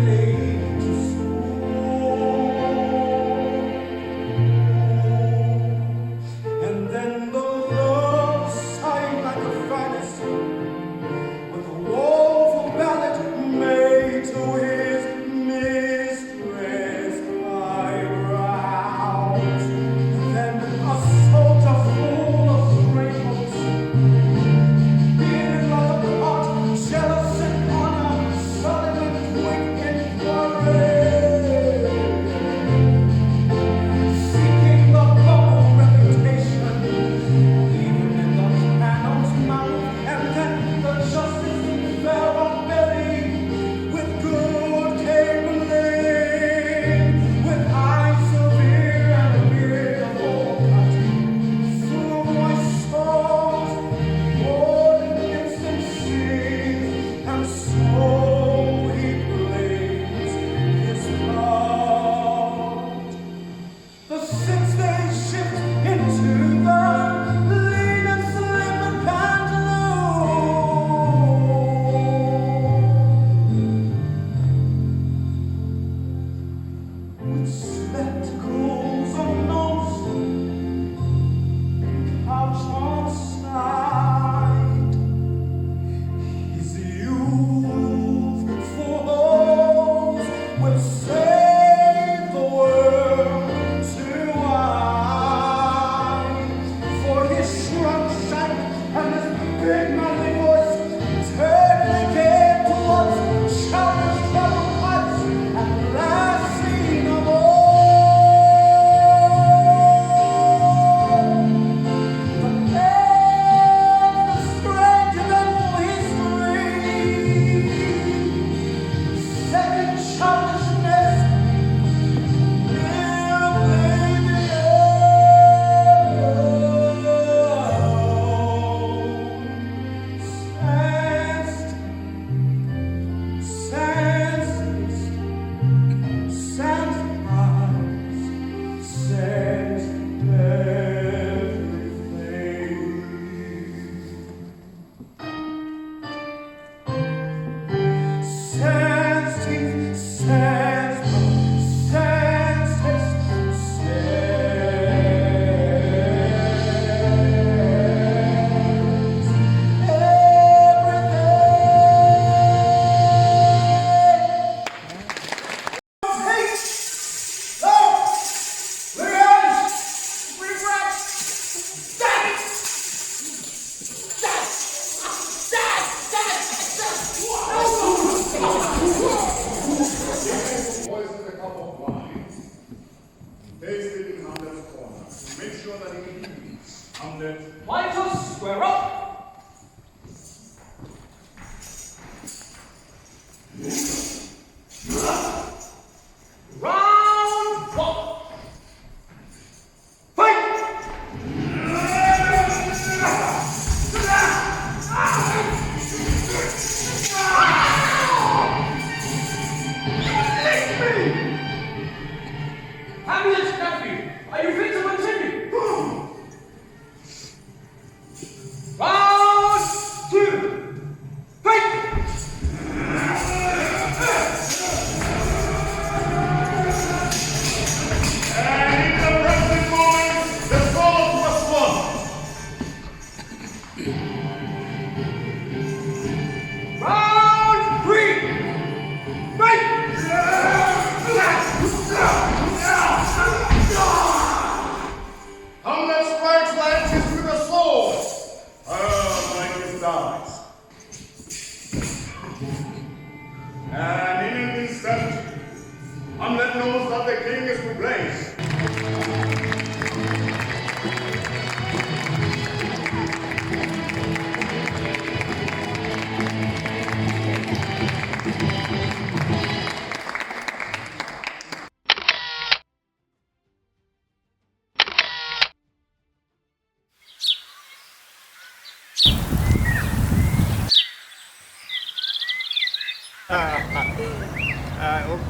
Hamlet knows that the king is to blame.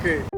Okay.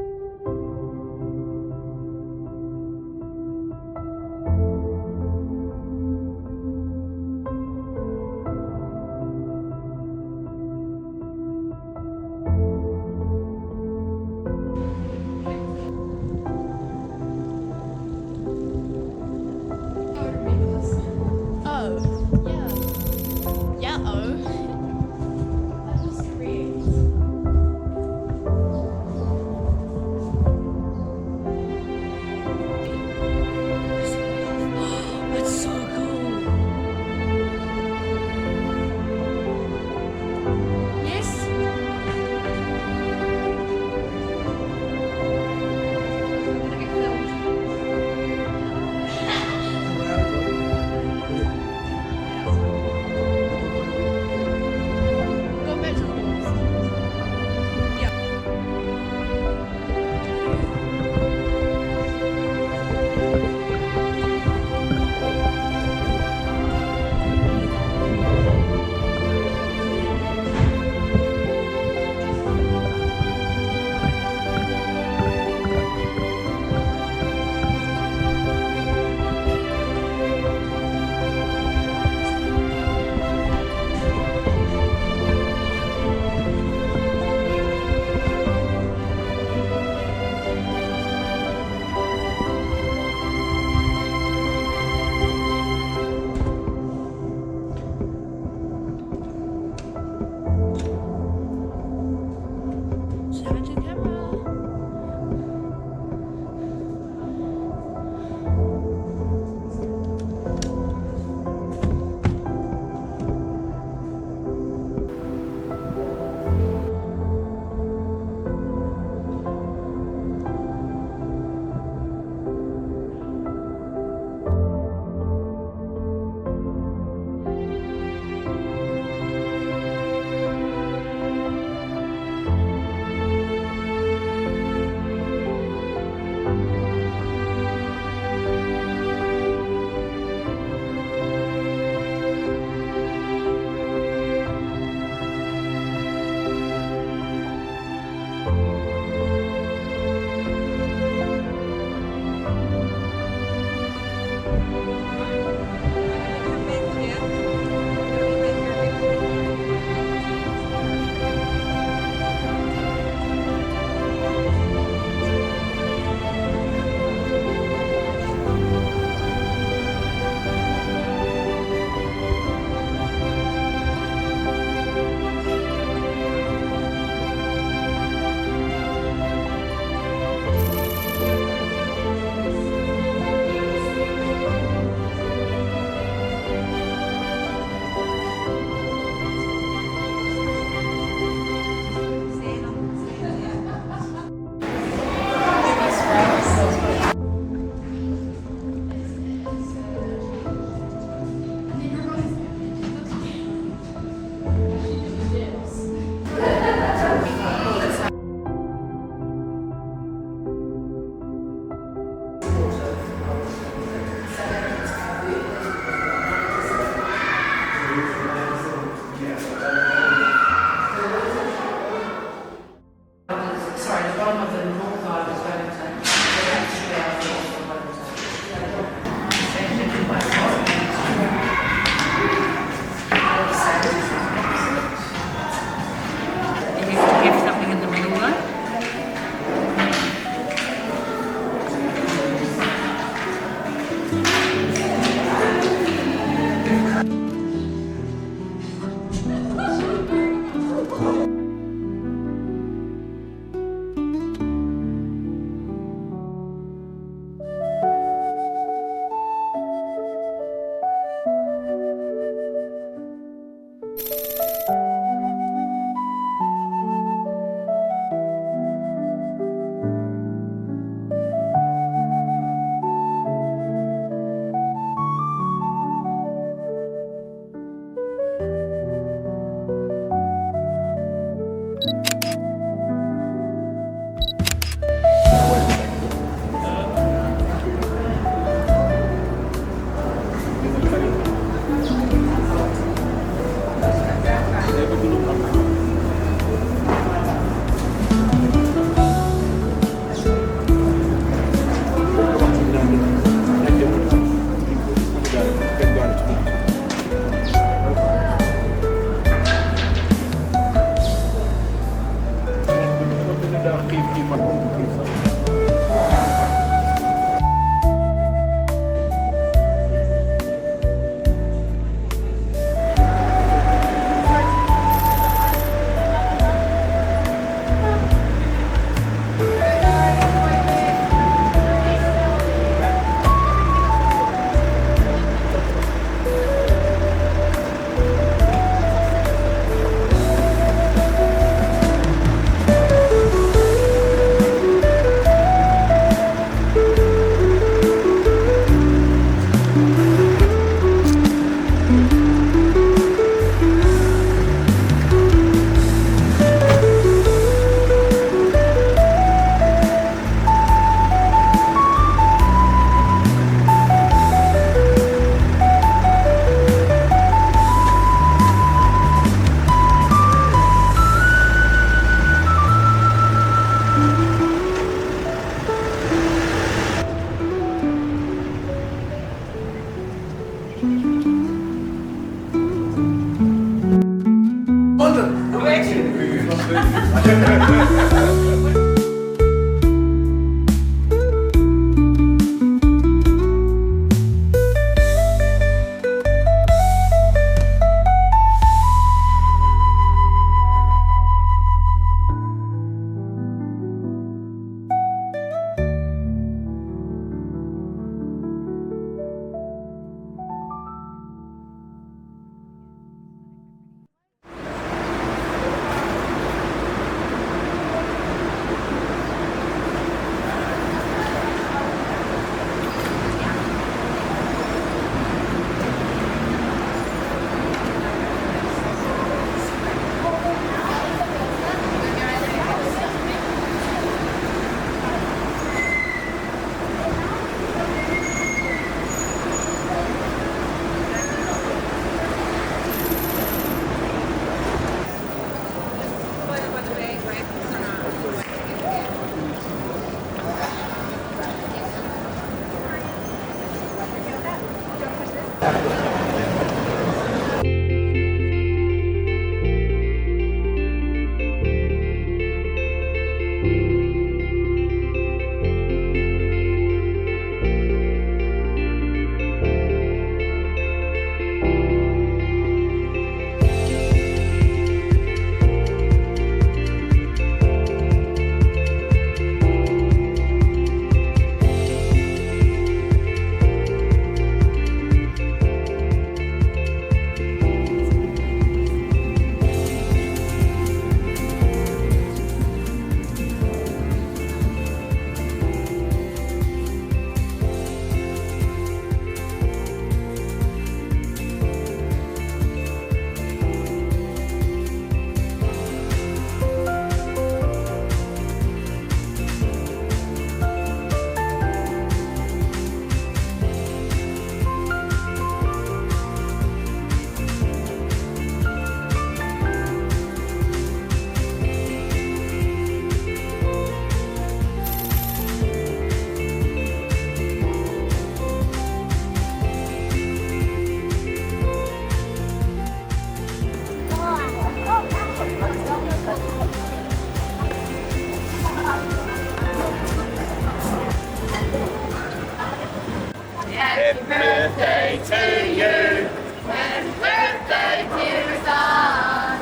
birthday to you. Happy birthday, dear son.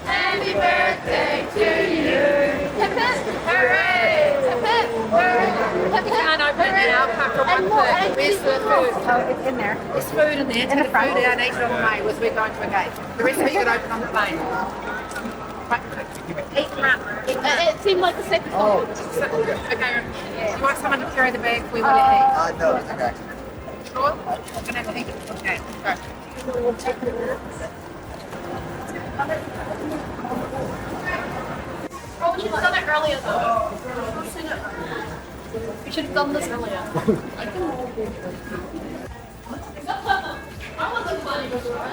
Happy birthday to you. Hip hip, hooray! Hip hip, hooray! Hip hip. Can't open it now. Can't put one foot. Where's the food? Oh, it's in there. There's food in there. Take the food out and eat it on the way. We're going to a gate. The rest of it you can open on the plane. It seemed like the second one. Okay. Do you want someone to carry the bag? We will eat. No, it's okay. Sure? I'm gonna have to eat it. Okay, go. Oh, we should have done it earlier though. We should have done this earlier. I wasn't funny before.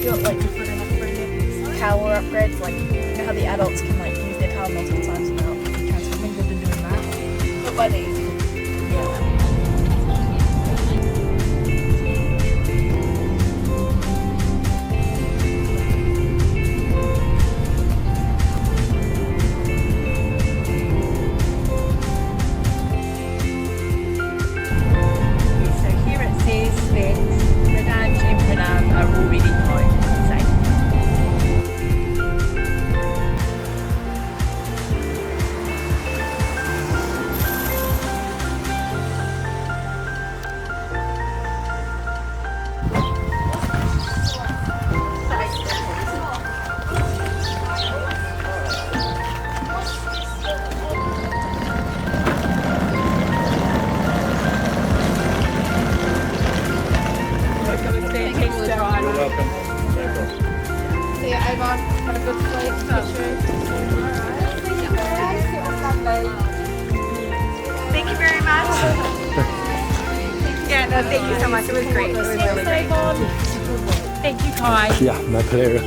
do it like different tower upgrades, like you know how the adults can like use their tower multiple times without transforming. They've been doing that. But by the yeah. Have a good flight. Thank you very much. Yeah, no, thank you so much. It was great. It was really great. Thank you, Kai. Ja, my pleasure.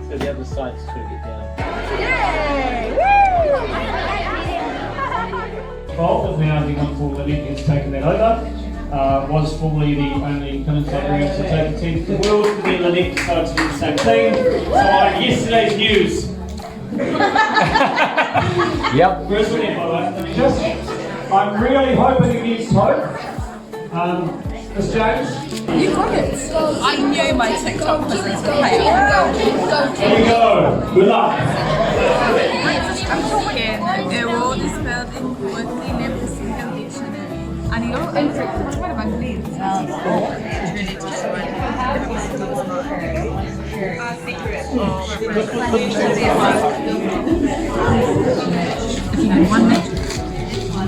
So the other side's to get down. Bolt is now the one for Lynette has taken that over. Was formerly the only peninsula area to take a team to the world, but then Lynette decided to do the same thing. So on yesterday's news. Yep. Where's Lynette, by the way? I'm really hoping against hope. Miss James? You got it. I knew my TikTok presence would pay off. Here we go. Good luck. The award is spelled in with the Never Single Dictionary. And you're it's what about leads? If you know 1 minute.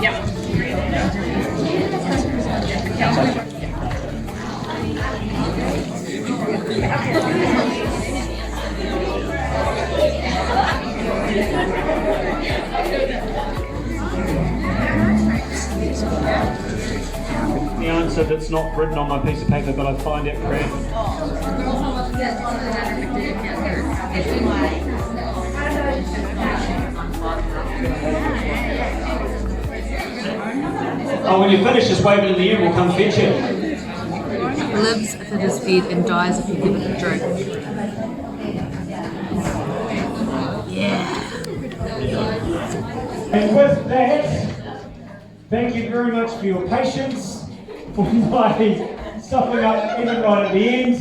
Yep. The answer that's not written on my piece of paper, but I find it correct. Oh, when you finish, just wave it in the air, we'll come fetch you. Lives if it is fed and dies if you give it a drink. Yeah. And with that, thank you very much for your patience, for my stuffing up even right at the end.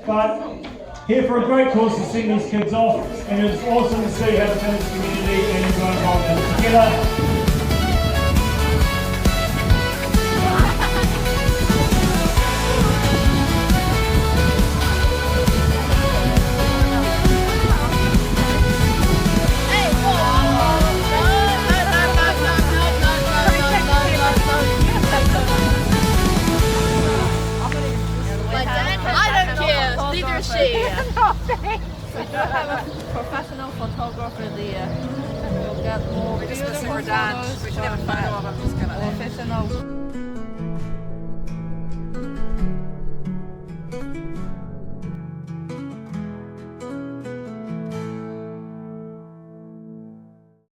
But here for a great cause to send these kids off, and it's awesome to see how the tennis community and everyone involved in it together. I don't care, neither is she. We do have a professional photographer there. You'll get more We're just beautiful missing our dad. photos We should have a from photo of him just kind of professional.